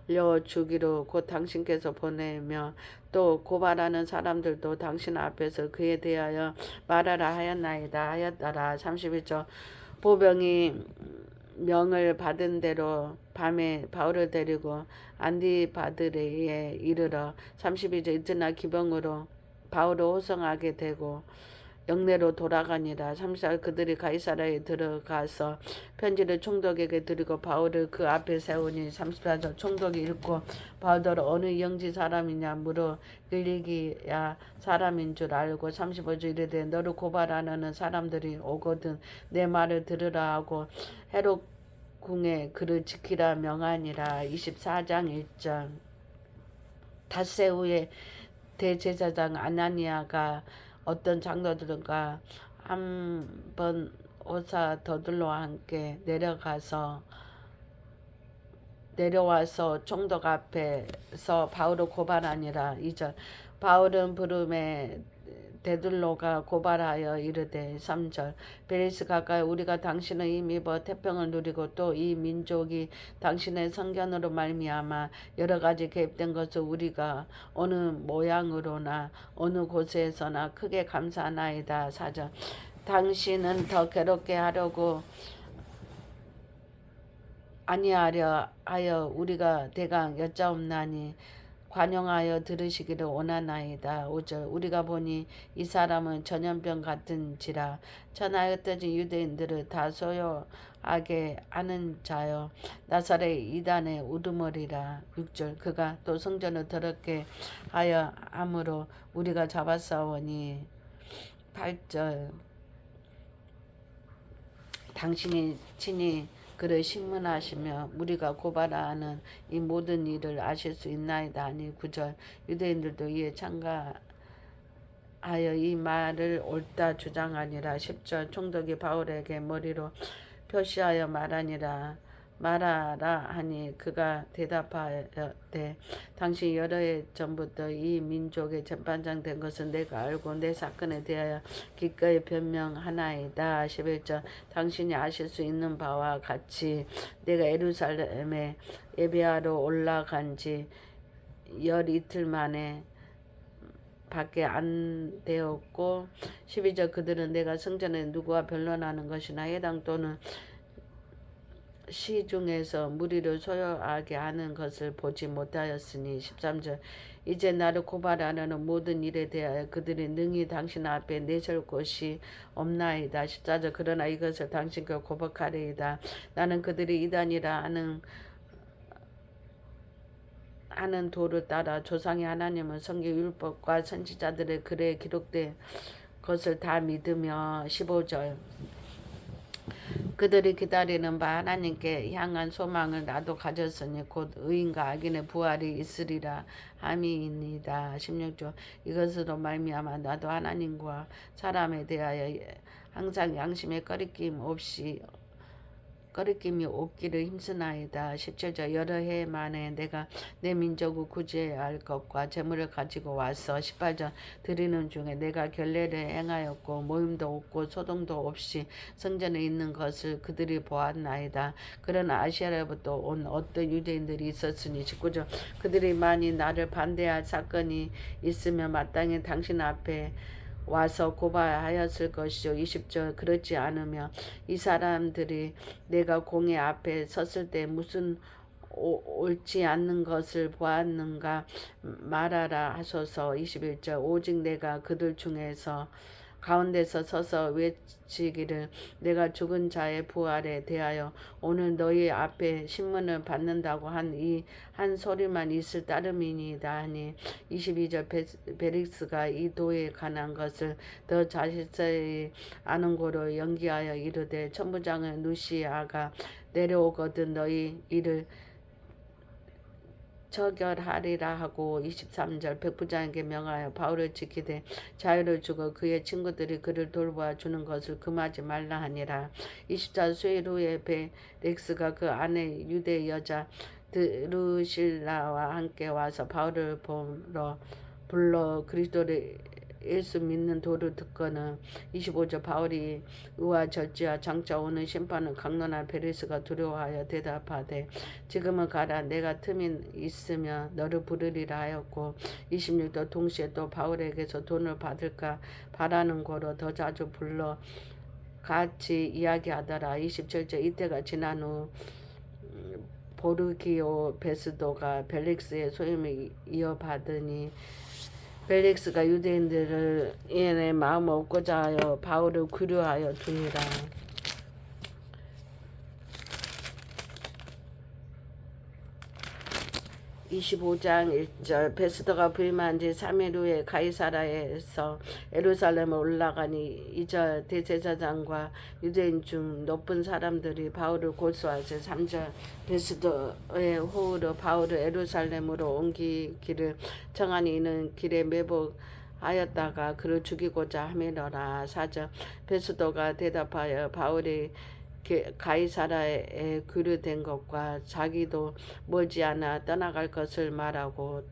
알려주기로 곧 당신께서 보내며 또 고발하는 사람들도 당신 앞에서 그에 대하여 말하라 하였더라. 31절 보병이 명을 받은 대로 밤에 바울을 데리고 안디바드레에 이르러 32절 이튿날 기병으로 바울을 호송하게 되고 영내로 돌아가니라. 34절 그들이 가이사라에 들어가서 편지를 총독에게 드리고 바울을 그 앞에 세우니 34절 총독이 읽고 바울더러 어느 영지 사람이냐 물어 길리기야 사람인 줄 알고 35절 이르되 너를 고발하는 사람들이 오거든 내 말을 들으라 하고 헤롯 궁에 그를 지키라 명하니라. 24장 1절 닷새 후에 대제사장 아나니아가 어떤 장로들과 한번 오사 더들로와 함께 내려와서 총독 앞에서 바울을 고발하니라. 2절 바울은 부름에 데둘로가 고발하여 이르되 3절 베리스 가까이 우리가 당신의 힘 입어 태평을 누리고 또 이 민족이 당신의 선견으로 말미암아 여러 가지 개입된 것을 우리가 어느 모양으로나 어느 곳에서나 크게 감사하나이다. 4절 당신은 더 괴롭게 하려고 아니하려 하여 우리가 대강 여짜옵나니 관용하여 들으시기를 원하나이다. 5절 우리가 보니 이 사람은 전염병 같은지라 천하에 흩어진 유대인들을 다 소요하게 하는 자여 나사렛 이단의 우두머리라. 6절 그가 또 성전을 더럽게 하여 함으로 우리가 잡았사오니 8절 당신이 친히 그를 신문하시며 우리가 고발하는 이 모든 일을 아실 수 있나이다 하니 9절 유대인들도 이에 참가하여 이 말을 옳다 주장하니라. 10절 총독이 바울에게 머리로 표시하여 말하라 하니 그가 대답하되 당신 여러 해 전부터 이 민족의 재판장 된 것은 내가 알고 내 사건에 대하여 기꺼이 변명하나이다. 11절 당신이 아실 수 있는 바와 같이 내가 예루살렘에 예배하러 올라간 지 열 이틀 만에 밖에 안 되었고 12절 그들은 내가 성전에 누구와 변론하는 것이나 해당 또는 시중에서 무리를 소요하게 하는 것을 보지 못하였으니 13절 이제 나를 고발하려는 모든 일에 대하여 그들이 능히 당신 앞에 내설 곳이 없나이다. 14절 그러나 이것을 당신께 고백하리이다. 나는 그들이 이단이라 하는 도를 따라 조상의 하나님은 성경 율법과 선지자들의 글에 기록된 것을 다 믿으며 15절 그들이 기다리는 바 하나님께 향한 소망을 나도 가졌으니 곧 의인과 악인의 부활이 있으리라 함이니이다. 16절 이것으로 말미암아 나도 하나님과 사람에 대하여 항상 양심에 거리낌이 없기를 힘쓰나이다. 17절 여러 해 만에 내가 내 민족을 구제해야 할 것과 재물을 가지고 왔어. 18절 드리는 중에 내가 결례를 행하였고 모임도 없고 소동도 없이 성전에 있는 것을 그들이 보았나이다. 그러나 아시아로부터 온 어떤 유대인들이 있었으니 19절 그들이 많이 나를 반대할 사건이 있으면 마땅히 당신 앞에 와서 고발하였을 것이죠. 20절 그렇지 않으며 이 사람들이 내가 공회 앞에 섰을 때 무슨 옳지 않는 것을 보았는가 말하라 하소서. 21절 오직 내가 그들 중에서 가운데서 서서 외치기를 내가 죽은 자의 부활에 대하여 오늘 너희 앞에 신문을 받는다고 한 이 한 소리만 있을 따름이니이다 하니 22절 베릭스가 이 도에 관한 것을 더 자세히 아는 고로 연기하여 이르되 천부장은 누시아가 내려오거든 너희 이를 처결하리라 하고 23절 백부장에게 명하여 바울을 지키되 자유를 주고 그의 친구들이 그를 돌보아 주는 것을 금하지 말라 하니라. 24절 수일 후에 베릭스가 그 아내 유대 여자 드루실라와 함께 와서 바울을 불러 그리스도를 예수 믿는 도를 듣거늘 25절 바울이 의와 절지와 장차 오는 심판을 강론한 베리스가 두려워하여 대답하되 지금은 가라 내가 틈이 있으며 너를 부르리라 하였고 26절 동시에 또 바울에게서 돈을 받을까 바라는 거로 더 자주 불러 같이 이야기하더라. 27절 이때가 지난 후 보르기오 베스도가 벨릭스의 소임을 이어받으니 벨릭스가 유대인들을 이에 마음을 얻고자 하여 바울을 구류하여 두니라. 25장 1절 베스더가 부임한 지 3일 후에 가이사라에서 예루살렘에 올라가니 2절 대제사장과 유대인 중 높은 사람들이 바울을 고소하지 3절 베스더의 호우로 바울을 예루살렘으로 옮기기를 청하니 이는 길에 매복하였다가 그를 죽이고자 함이러라. 4절 베스더가 대답하여 바울이 가이사라에 규류된 것과 자기도 멀지 않아 떠나갈 것을 말하고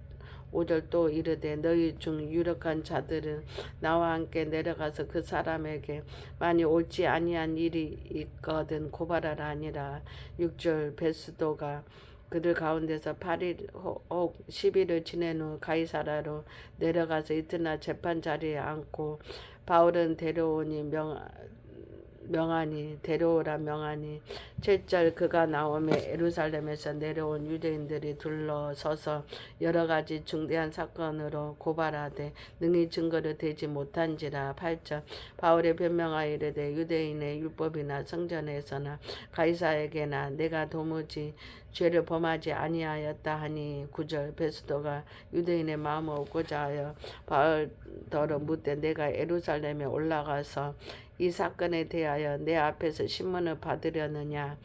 5절 또 이르되 너희 중 유력한 자들은 나와 함께 내려가서 그 사람에게 많이 옳지 아니한 일이 있거든 고발하라 하니라. 6절 베스도가 그들 가운데서 8일 혹 10일을 지낸 후 가이사라로 내려가서 이튿날 재판 자리에 앉고 바울은 데려오니 명하니 데려오라 명하니 7절 그가 나오매 예루살렘에서 내려온 유대인들이 둘러서서 여러 가지 중대한 사건으로 고발하되 능히 증거를 대지 못한지라. 8절 바울의 변명하여 이르되 유대인의 율법이나 성전에서나 가이사에게나 내가 도무지 죄를 범하지 아니하였다 하니. 9절 베스도가 유대인의 마음을 얻고자 하여 바울더러 묻되 내가 예루살렘에 올라가서 이 사건에 대하여 내 앞에서 신문을 받으려느냐.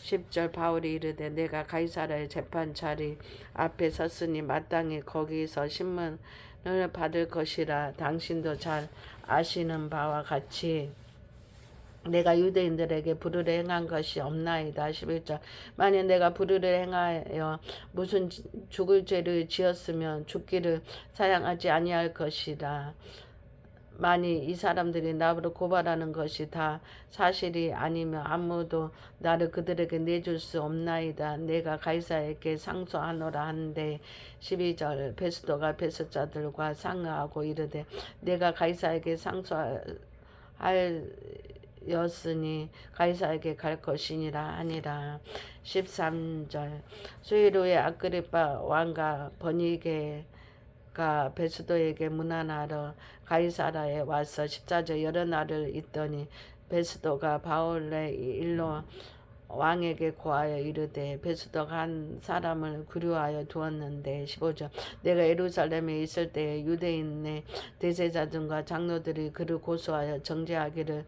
10절 바울이 이르되 내가 가이사라의 재판자리 앞에 섰으니 마땅히 거기서 신문을 받을 것이라. 당신도 잘 아시는 바와 같이 내가 유대인들에게 불의를 행한 것이 없나이다. 11절 만일 내가 불의를 행하여 무슨 죽을 죄를 지었으면 죽기를 사양하지 아니할 것이라. 만일 이 사람들이 나를 고발하는 것이 다 사실이 아니면 아무도 나를 그들에게 내줄 수 없나이다. 내가 가이사에게 상소하노라 하는데. 12절 베스도가 베스자들과 상의하고 이르되 내가 가이사에게 상소하였으니 가이사에게 갈 것이니라 하니라. 13절 수일 후에 아그리빠 왕과 버니게가 베스도에게 문안하러 가이사라에 와서 14절 여러 날을 있더니 베스도가 바울의 일로 왕에게 고하여 이르되 베스도가 한 사람을 구류하여 두었는데. 15절 내가 예루살렘에 있을 때에 유대인의 대제사장과 장로들이 그를 고소하여 정죄하기를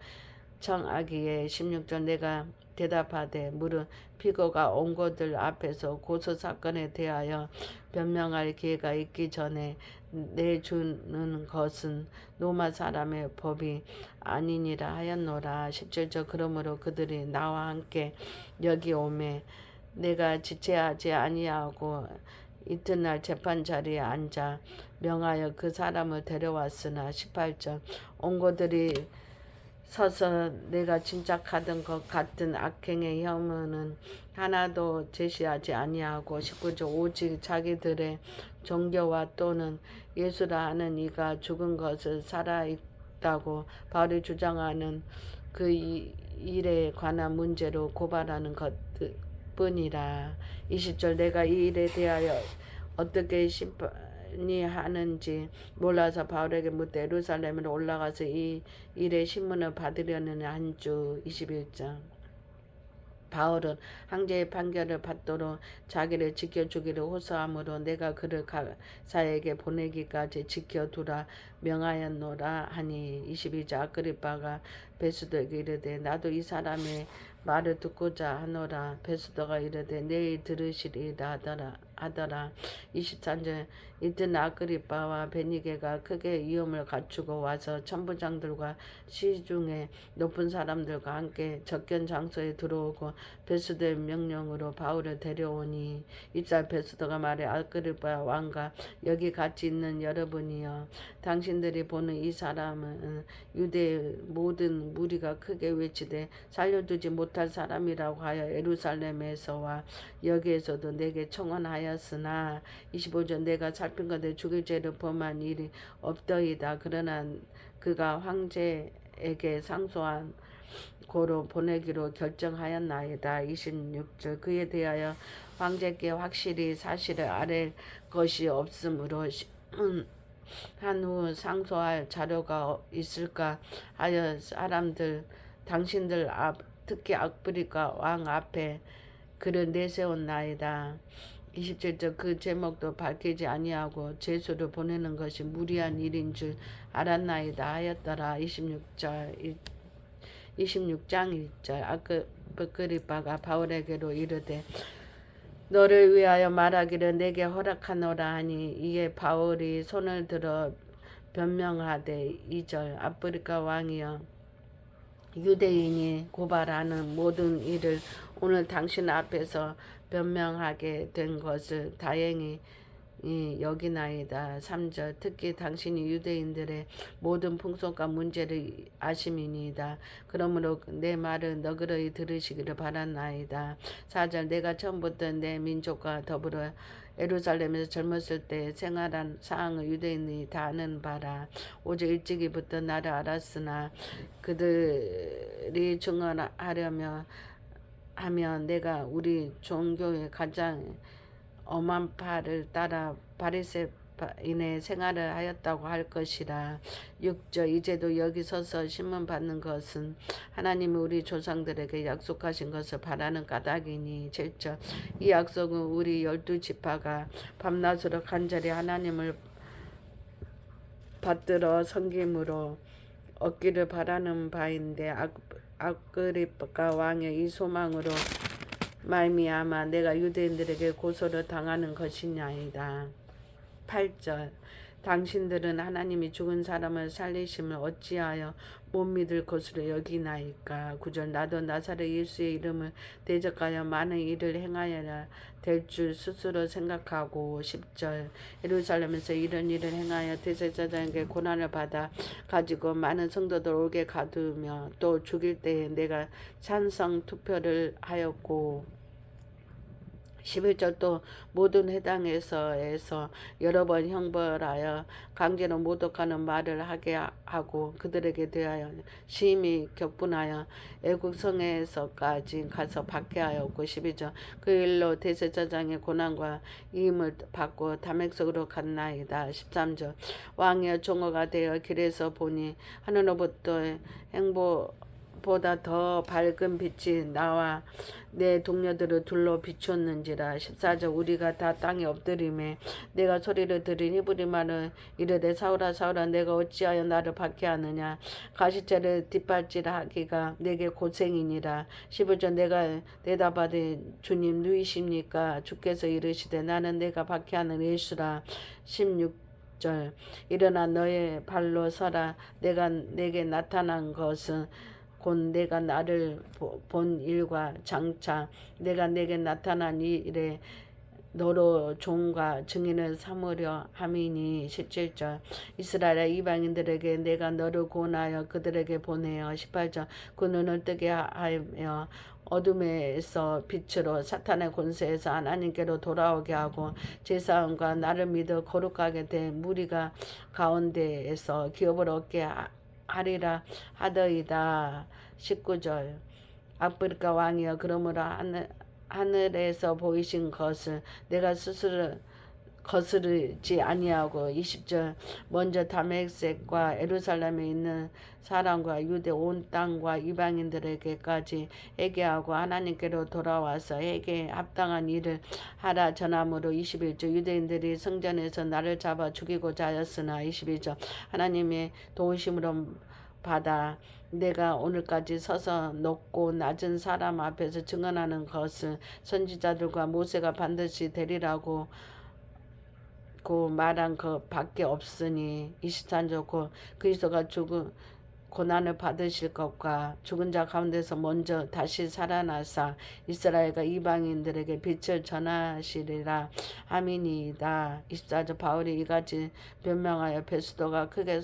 청하기에. 16절 내가 대답하되 무릇 피고가 원고들 앞에서 고소 사건에 대하여 변명할 기회가 있기 전에 내주는 것은 로마 사람의 법이 아니니라 하였노라. 17절 그러므로 그들이 나와 함께 여기 오매 내가 지체하지 아니하고 이튿날 재판 자리에 앉아 명하여 그 사람을 데려왔으나. 18절 원고들이 서서 내가 짐작하던 것 같은 악행의 혐의는 하나도 제시하지 아니하고. 19절 오직 자기들의 종교와 또는 예수라 하는 이가 죽은 것을 살아있다고 바울이 주장하는 그 일에 관한 문제로 고발하는 것뿐이라. 20절 내가 이 일에 대하여 어떻게 심판이 하는지 몰라서 바울에게 묻되 예루살렘으로 올라가서 이 일의 신문을 받으려느냐 한주. 21절 바울은 황제의 판결을 받도록 자기를 지켜주기를 호소하므로 내가 그를 가사에게 보내기까지 지켜두라 명하였노라 하니. 22절 아그리빠가 베스도에게 이르되 나도 이 사람의 말을 듣고자 하노라. 베스도가 이르되 내일 들으시리라 하더라. 23절 이튿 아그리빠와 베니게가 크게 위험을 갖추고 와서 천부장들과 시중의 높은 사람들과 함께 접견 장소에 들어오고 베스도의 명령으로 바울을 데려오니. 24절 베스도가 말해 아그리빠 왕과 여기 같이 있는 여러분이여 당신들이 보는 이 사람은 유대의 모든 무리가 크게 외치되 살려두지 못할 사람이라고 하여 예루살렘에서와 여기에서도 내게 청원하였으나. 25절 내가 살핀 건데 죽일 죄를 범한 일이 없더이다. 그러나 그가 황제에게 상소한 고로 보내기로 결정하였나이다. 26절 그에 대하여 황제께 확실히 사실을 아랠 것이 없으므로 한 후 상소할 자료가 있을까 하여 사람들 당신들 앞 특히 아그리빠 왕 앞에 그를 내세웠나이다. 27절 그 제목도 밝히지 아니하고 제수를 보내는 것이 무리한 일인 줄 알았나이다 하였더라. 26장 1절 아그리빠가 바울에게로 이르되 너를 위하여 말하기를 내게 허락하노라 하니. 이에 바울이 손을 들어 변명하되. 2절 아그리빠 왕이여 유대인이 고발하는 모든 일을 오늘 당신 앞에서 변명하게 된 것을 다행히 여기나이다. 3절 특히 당신이 유대인들의 모든 풍속과 문제를 아심이니이다. 그러므로 내 말을 너그러이 들으시기를 바란나이다. 4절 내가 처음부터 내 민족과 더불어 예루살렘에서 젊었을 때 생활한 사항을 유대인이 다 아는 바라. 오직 일찍이부터 나를 알았으나 그들이 증언하려면 하면 내가 우리 종교의 가장 엄한 바를 따라 바리새인의 생활을 하였다고 할 것이라. 6절 이제도 여기 서서 신문 받는 것은 하나님이 우리 조상들에게 약속하신 것을 바라는 까닭이니. 7절 이 약속은 우리 12지파가 밤낮으로 간절히 하나님을 받들어 섬김으로 얻기를 바라는 바인데 아그리파 왕의 이 소망으로 말미암아 내가 유대인들에게 고소를 당하는 것이냐이다. 8절 당신들은 하나님이 죽은 사람을 살리심을 어찌하여 못 믿을 것으로 여기나이까. 9절 나도 나사렛 예수의 이름을 대적하여 많은 일을 행하여야 될 줄 스스로 생각하고. 10절 예루살렘에서 이런 일을 행하여 대제사장에게 고난을 받아 가지고 많은 성도들 오게 가두며 또 죽일 때에 내가 찬성 투표를 하였고. 11절 또 모든 회당에서 여러 번 형벌하여 강제로 모독하는 말을 하게 하고 그들에게 대하여 심히 격분하여 애국 성에서까지 가서 박해하였고. 12절 그 일로 대제사장의 고난과 이임을 받고 다맥석으로 갔나이다. 13절 왕이여 종어가 되어 길에서 보니 하늘로부터 행보보다 더 밝은 빛이 나와 내 동료들을 둘러 비추었는지라. 14절 우리가 다 땅에 엎드림에 내가 소리를 들은 히브리 말은 이르되 사울아 사울아 내가 어찌하여 나를 박해하느냐. 가시체를 뒷발질하기가 내게 고생이니라. 15절 내가 대답하되 주님 누이십니까. 주께서 이르시되 나는 내가 박해하는 예수라. 16절 일어나 너의 발로 서라. 내가 내게 나타난 것은 곧 내가 나를 본 일과 장차 내가 내게 나타난 일에 너로 종과 증인을 삼으려 함이니. 17절 이스라엘 이방인들에게 내가 너를 구원하여 그들에게 보내어. 18절 그 눈을 뜨게 하며 어둠에서 빛으로 사탄의 권세에서 하나님께로 돌아오게 하고 제사장과 나를 믿어 거룩하게 된 무리가 가운데에서 기업을 얻게 하리라 하더이다. 19절 아프리카 왕이여 그러므로 하늘에서 보이신 것을 내가 스스로 거스르지 아니하고. 20절 먼저 다메섹과 예루살렘에 있는 사람과 유대 온 땅과 이방인들에게까지 회개하고 하나님께로 돌아와서 회개에 합당한 일을 하라 전함으로. 21절 유대인들이 성전에서 나를 잡아 죽이고자 하였으나. 22절 하나님의 도우심으로 받아 내가 오늘까지 서서 높고 낮은 사람 앞에서 증언하는 것은 선지자들과 모세가 반드시 되리라고 말한 것 밖에 없으니. 23절 그리스도가 죽은 고난을 받으실 것과 죽은 자 가운데서 먼저 다시 살아나사 이스라엘과 이방인들에게 빛을 전하시리라 함이니이다. 24절 바울이 이같이 변명하여 베스도가 크게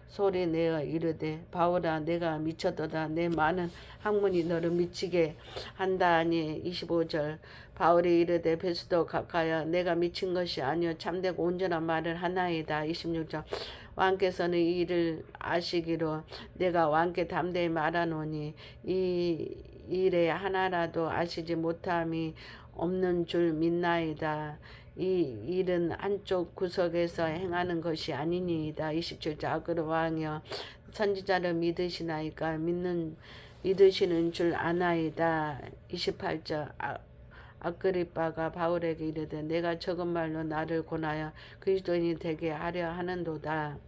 소리내어 이르되 바울아 내가 미쳤도다. 내 많은 학문이 너를 미치게 한다하니. 25절 바울이 이르되 베스도 가까여 내가 미친 것이 아니요 참되고 온전한 말을 하나이다. 26절 왕께서는 이 일을 아시기로 내가 왕께 담대히 말하노니 이 일에 하나라도 아시지 못함이 없는 줄 믿나이다. 이 일은 한쪽 구석에서 행하는 것이 아니니이다. 27절 아그르 왕이여 선지자를 믿으시나이까. 믿으시는 줄 아나이다. 28절 아그리빠가 바울에게 이르되 내가 적은 말로 나를 권하여 그리스도인이 되게 하려 하는도다.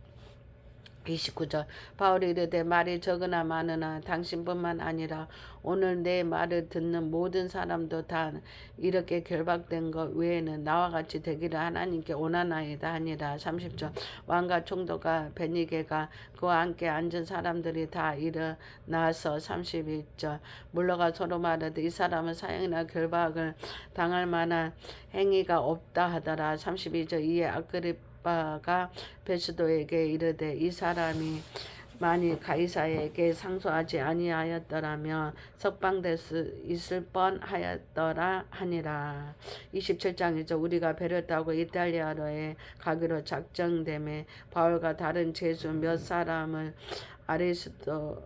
29절 바울이 이르되 말이 적으나 많으나 당신뿐만 아니라 오늘 내 말을 듣는 모든 사람도 다 이렇게 결박된 것 외에는 나와 같이 되기를 하나님께 원하나이다 하니라. 30절 왕과 총독과 베니게가 그와 함께 앉은 사람들이 다 일어나서 31절 물러가 서로 말하되 이 사람은 사형이나 결박을 당할 만한 행위가 없다 하더라. 32절 이에 아그리빠가 베스도에게 이르되 이 사람이 만일 가이사에게 상소하지 아니하였더라면 석방될 수 있을 뻔하였더라 하니라. 27장이죠. 우리가 배를 타고 이탈리아로에 가기로 작정됨에 바울과 다른 제수 몇 사람을 아리스토데의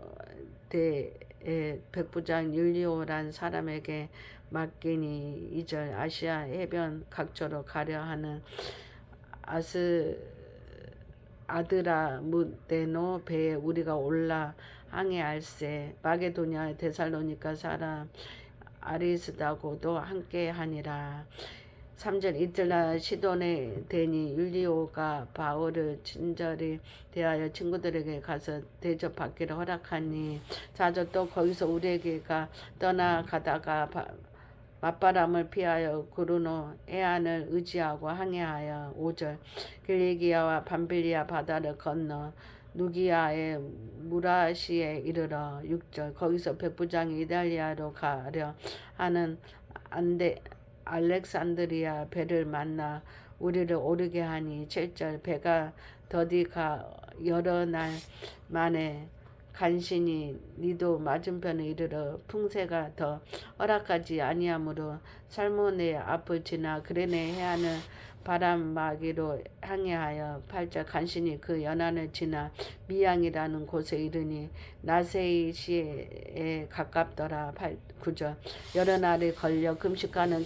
백부장 율리오란 사람에게 맡기니 2절 아시아 해변 각처로 가려 하는 아드라무데노 배에 우리가 올라 항해할세. 마게도냐 데살로니가 사람 아리스다고도 함께하니라. 3절 이틀날 시돈에 되니 율리오가 바울을 친절히 대하여 친구들에게 가서 대접받기를 허락하니 4절 또 거기서 우리에게가 떠나가다가 맞바람을 피하여 구르노 해안을 의지하고 항해하여 5절 길리기아와 밤빌리아 바다를 건너 누기아의 무라시에 이르러 6절 거기서 백부장이 이달리아로 가려 하는 알렉산드리아 배를 만나 우리를 오르게 하니 7절 배가 더디가 여러 날 만에 간신히 니도 맞은편에 이르러 풍세가 더 허락하지 아니하므로 살모네 앞을 지나 그레네 해안을 바람막이로 항해하여 8절 간신히 그 연안을 지나 미양이라는 곳에 이르니 나세이시에 가깝더라. 9절 여러 날이 걸려 금식하는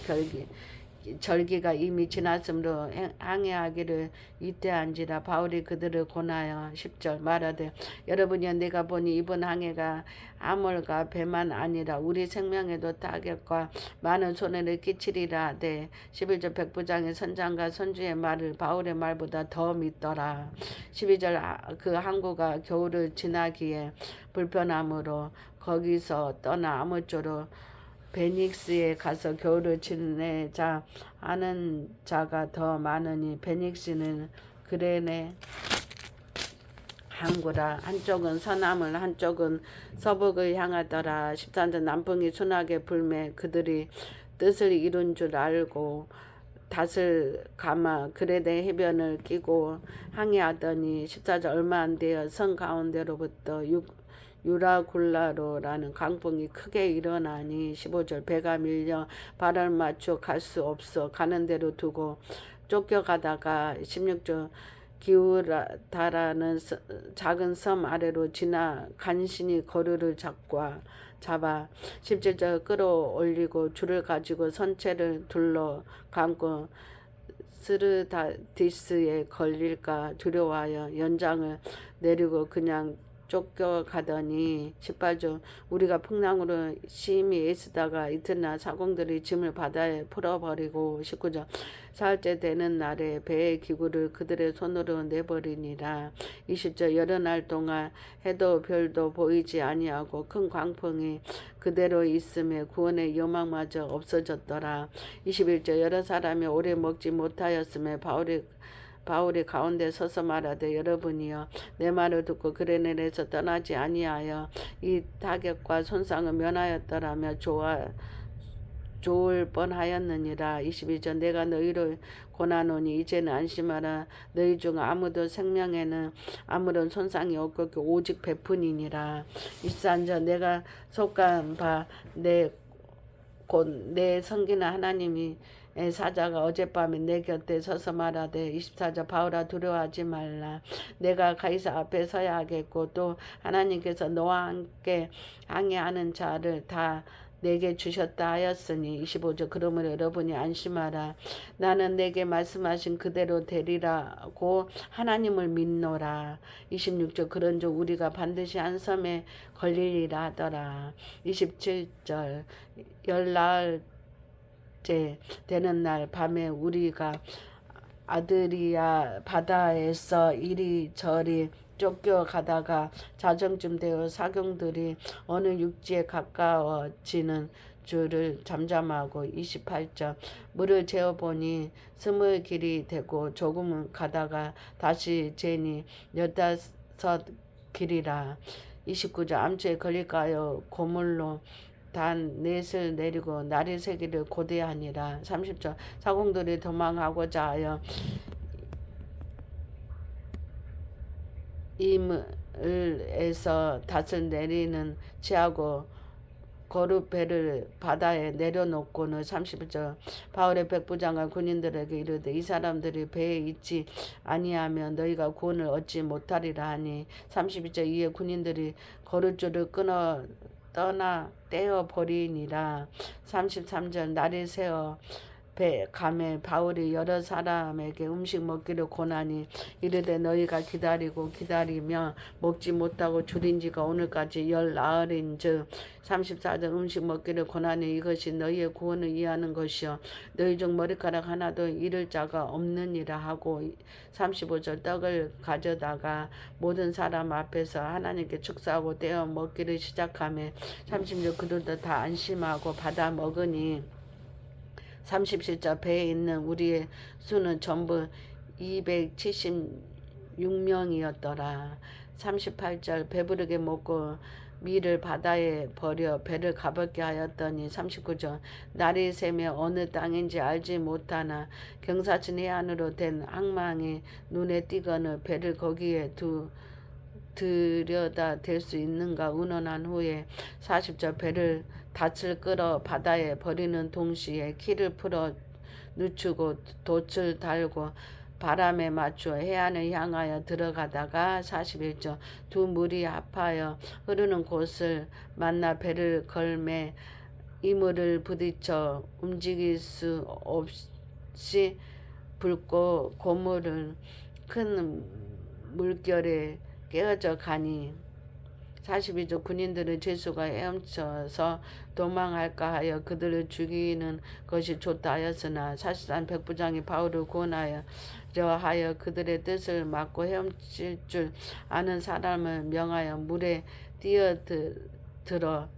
절기가 이미 지났으므로 항해하기를 이때한지라. 바울이 그들을 권하여 10절 말하되 여러분이여 내가 보니 이번 항해가 아몰과 배만 아니라 우리 생명에도 타격과 많은 손해를 끼치리라 하되 11절 백부장의 선장과 선주의 말을 바울의 말보다 더 믿더라. 12절 그 항구가 겨울을 지나기에 불편하므로 거기서 떠나 아몰조로 베닉스에 가서 겨울을 지내자 하는 자가 더 많으니 베닉스는 그레네 항구라. 한쪽은 서남을 한쪽은 서북을 향하더라. 13절 남풍이 순하게 불매 그들이 뜻을 이룬 줄 알고 닷을 감아 그레네 해변을 끼고 항해하더니 14절 얼마 안 되어 성 가운데로부터 유라굴라로라는 강풍이 크게 일어나니 15절 배가 밀려 발을 맞춰 갈 수 없어 가는 대로 두고 쫓겨가다가 16절 기우다라는 작은 섬 아래로 지나 간신히 거류를 잡아 17절 끌어올리고 줄을 가지고 선체를 둘러 감고 스르다디스에 걸릴까 두려워하여 연장을 내리고 그냥 쫓겨가더니 18절 우리가 풍랑으로 심히 애쓰다가 이튿날 사공들이 짐을 바다에 풀어버리고 19절 사흘째 되는 날에 배의 기구를 그들의 손으로 내버리니라. 20절 여러 날 동안 해도 별도 보이지 아니하고 큰 광풍이 그대로 있음에 구원의 여망마저 없어졌더라. 21절 여러 사람이 오래 먹지 못하였음에 바울이 가운데 서서 말하되 여러분이여 내 말을 듣고 그레네에서 떠나지 아니하여 이 타격과 손상을 면하였더라며 좋을 뻔하였느니라. 22절 내가 너희를 권하노니 이제는 안심하라. 너희 중 아무도 생명에는 아무런 손상이 없고 오직 배뿐이니라. 23절 내가 속한 바 곧 내 성기는 하나님이 사자가 어젯밤에 내 곁에 서서 말하되 24절 바울아 두려워하지 말라. 내가 가이사 앞에 서야 하겠고 또 하나님께서 너와 함께 항해하는 자를 다 내게 주셨다 하였으니 25절 그러므로 여러분이 안심하라. 나는 내게 말씀하신 그대로 되리라고 하나님을 믿노라. 26절 그런즉 우리가 반드시 한 섬에 걸리리라 하더라. 27절 열날째 되는 날 밤에 우리가 아드리아 바다에서 이리저리 쫓겨가다가 자정쯤 되어 사경들이 어느 육지에 가까워지는 줄을 잠잠하고 28절 물을 재어보니 20길이 되고 조금 가다가 다시 재니 15길이라. 29절 암초에 걸릴까요 고물로 단 넷을 내리고 날이 새기를 고대하니라. 30절 사공들이 도망하고자 하여 에서 닷을 내리는 취하고 거룩 배를 바다에 내려놓고는 31절 바울의 백부장과 군인들에게 이르되 이 사람들이 배에 있지 아니하면 너희가 구원을 얻지 못하리라 하니 32절 이에 군인들이 거룩줄을 끊어 떠나 떼어 버리니라. 33절 날이 새어 감에 바울이 여러 사람에게 음식 먹기를 권하니 이르되 너희가 기다리며 먹지 못하고 줄인 지가 오늘까지 열 나흘인즉 34절 음식 먹기를 권하니 이것이 너희의 구원을 이해하는 것이요 너희 중 머리카락 하나도 잃을 자가 없느니라 하고 35절 떡을 가져다가 모든 사람 앞에서 하나님께 축사하고 떼어 먹기를 시작하며 36절 그들도 다 안심하고 받아 먹으니 37절 배에 있는 우리의 수는 전부 276명이었더라. 38절 배부르게 먹고 밀을 바다에 버려 배를 가볍게 하였더니 39절 날이 새며 어느 땅인지 알지 못하나 경사진 해안으로 된 항망이 눈에 띄거늘 배를 거기에 들여다 댈 수 있는가 의논한 후에 40절 배를 닻을 끌어 바다에 버리는 동시에 키를 풀어 늦추고 돛을 달고 바람에 맞추어 해안을 향하여 들어가다가 41절 두 물이 합하여 흐르는 곳을 만나 배를 걸매 이물을 부딪혀 움직일 수 없이 붉고 고물은 큰 물결에 깨어져 가니 42절 군인들은 제수가 헤엄쳐서 도망할까 하여 그들을 죽이는 것이 좋다 하였으나 43 백부장이 바울을 구원하여 그들의 뜻을 막고 헤엄칠 줄 아는 사람을 명하여 물에 뛰어들어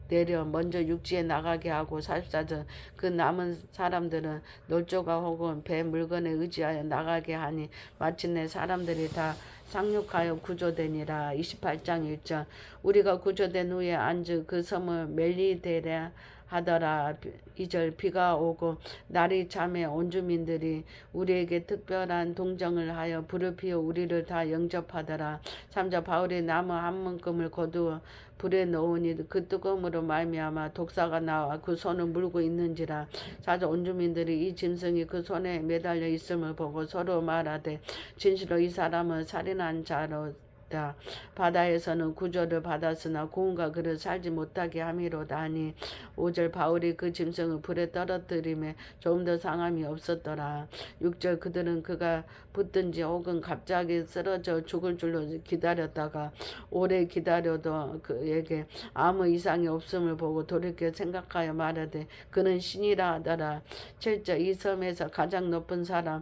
내려 먼저 육지에 나가게 하고 44절 그 남은 사람들은 놀조가 혹은 배 물건에 의지하여 나가게 하니 마침내 사람들이 다 상륙하여 구조되니라. 28장 1절 우리가 구조된 후에 안주 그 섬을 멜리데라 하더라. 2절 비가 오고 날이 참에 온 주민들이 우리에게 특별한 동정을 하여 불을 피워 우리를 다 영접하더라. 3절 바울이 나무 한 문금을 거두어 불에 넣으니 그 뜨거움으로 말미암아 독사가 나와 그 손을 물고 있는지라. 4절 온 주민들이 이 짐승이 그 손에 매달려 있음을 보고 서로 말하되 진실로 이 사람은 살인한 자로 바다에서는 구조를 받았으나 고운과 그를 살지 못하게 함이로다 하니 5절 바울이 그 짐승을 불에 떨어뜨리며 조금 더 상함이 없었더라. 6절 그들은 그가 붙든지 혹은 갑자기 쓰러져 죽을 줄로 기다렸다가 오래 기다려도 그에게 아무 이상이 없음을 보고 돌이켜 생각하여 말하되 그는 신이라 하더라. 7절 이 섬에서 가장 높은 사람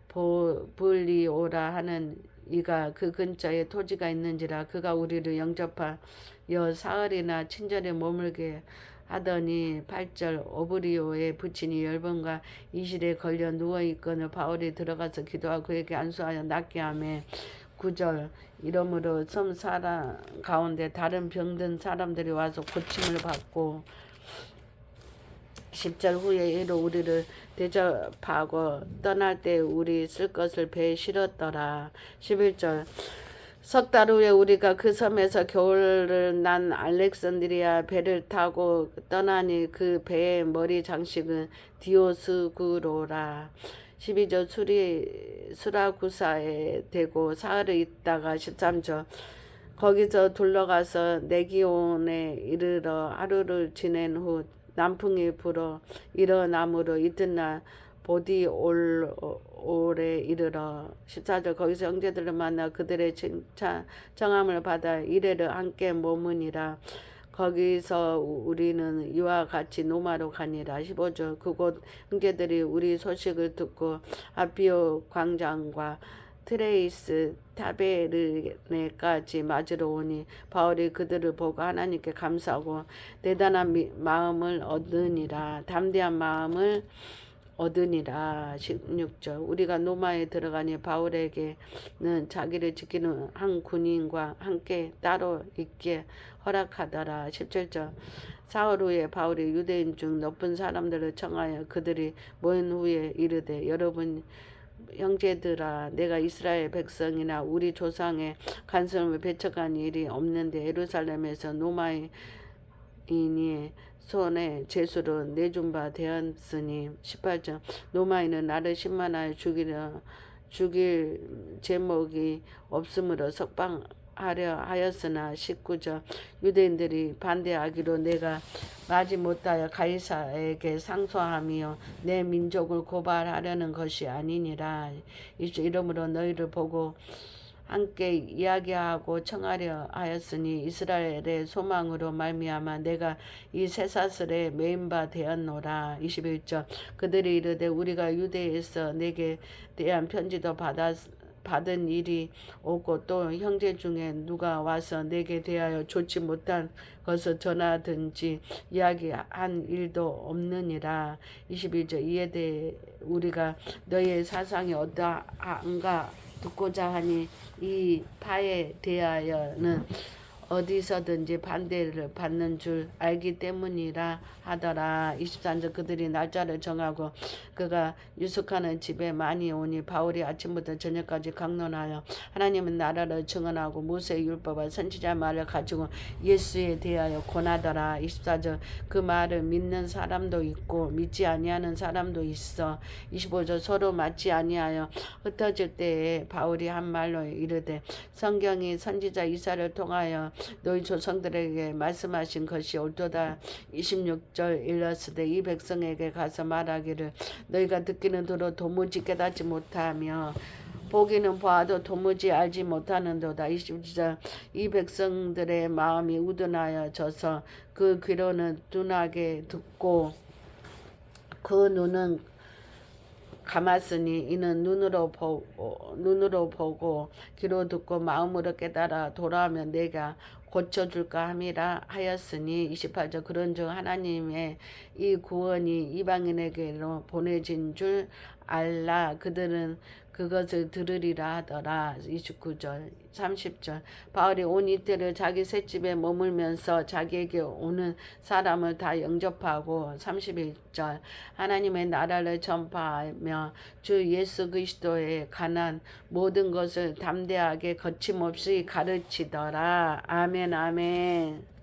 볼리오라 하는 이가 그 근처에 토지가 있는지라 그가 우리를 영접하여 사흘이나 친절에 머물게 하더니 8절 오브리오의 부친이 열병과 이실에 걸려 누워있거늘 바울이 들어가서 기도하고 그에게 안수하여 낫게 하며 9절 이러므로 섬 사람 가운데 다른 병든 사람들이 와서 고침을 받고 10절 후에 이로 우리를 대접하고 떠날 때 우리 쓸 것을 배에 실었더라. 11절 석 달 후에 우리가 그 섬에서 겨울을 난 알렉산드리아 배를 타고 떠나니 그 배의 머리 장식은 디오스구로라. 12절 수라구사에 대고 사흘을 있다가 13절 거기서 둘러가서 네기온에 이르러 하루를 지낸 후 남풍이 불어 일어나므로 이튿날 보디올에 이르러 14절 거기서 형제들을 만나 그들의 청함을 받아 이래를 함께 머무니라. 거기서 우리는 이와 같이 노마로 가니라. 15절 그곳 형제들이 우리 소식을 듣고 아피오 광장과 트레이스 타베르네까지 맞으러 오니 바울이 그들을 보고 하나님께 감사하고 대단한 마음을 얻으니라. 담대한 마음을 얻으니라. 16절 우리가 로마에 들어가니 바울에게는 자기를 지키는 한 군인과 함께 따로 있게 허락하더라. 17절 사흘 후에 바울이 유대인 중 높은 사람들을 청하여 그들이 모인 후에 이르되 여러분 형제들아 내가 이스라엘 백성이나 우리 조상의 간성을 배척한 일이 없는데 예루살렘에서 노마인이 손에 제수로 내준 바 되었으니 18절 노마인은 나를 신만하여 죽일 제목이 없으므로 석방하려 하였으나 19절 유대인들이 반대하기로 내가 마지 못하여 가이사에게 상소하며 내 민족을 고발하려는 것이 아니니라. 이러므로 너희를 보고 함께 이야기하고 청하려 하였으니 이스라엘의 소망으로 말미암아 내가 이 쇠사슬에 매인 바 되었노라. 21절 그들이 이르되 우리가 유대에서 내게 대한 편지도 받은 일이 없고 또 형제 중에 누가 와서 내게 대하여 좋지 못한 것을 전하든지 이야기한 일도 없느니라. 22절 이에 대해 우리가 너희의 사상이 어떠한가 듣고자 하니 이 파에 대하여는 어디서든지 반대를 받는 줄 알기 때문이라 하더라. 23절 그들이 날짜를 정하고 그가 유숙하는 집에 많이 오니 바울이 아침부터 저녁까지 강론하여 하나님은 나라를 증언하고 모세의 율법과 선지자 말을 가지고 예수에 대하여 권하더라. 24절 그 말을 믿는 사람도 있고 믿지 아니하는 사람도 있어. 25절 서로 맞지 아니하여 흩어질 때에 바울이 한 말로 이르되 성경이 선지자 이사야를 통하여 너희 조상들에게 말씀하신 것이 옳도다. 26절 일렀으되 이 백성에게 가서 말하기를 너희가 듣기는 들어 도무지 깨닫지 못하며 보기는 보아도 도무지 알지 못하는도다. 27절 이 백성들의 마음이 우둔하여져서 그 귀로는 둔하게 듣고 그 눈은 감았으니 이는 눈으로 보고 귀로 듣고 마음으로 깨달아 돌아오면 내가 고쳐줄까 함이라 하였으니 28절 그런즉 하나님의 이 구원이 이방인에게로 보내진 줄 알라. 그들은 그것을 들으리라 하더라. 29절 30절 바울이 온 이틀을 자기 셋집에 머물면서 자기에게 오는 사람을 다 영접하고 31절 하나님의 나라를 전파하며 주 예수 그리스도에 관한 모든 것을 담대하게 거침없이 가르치더라. 아멘 아멘.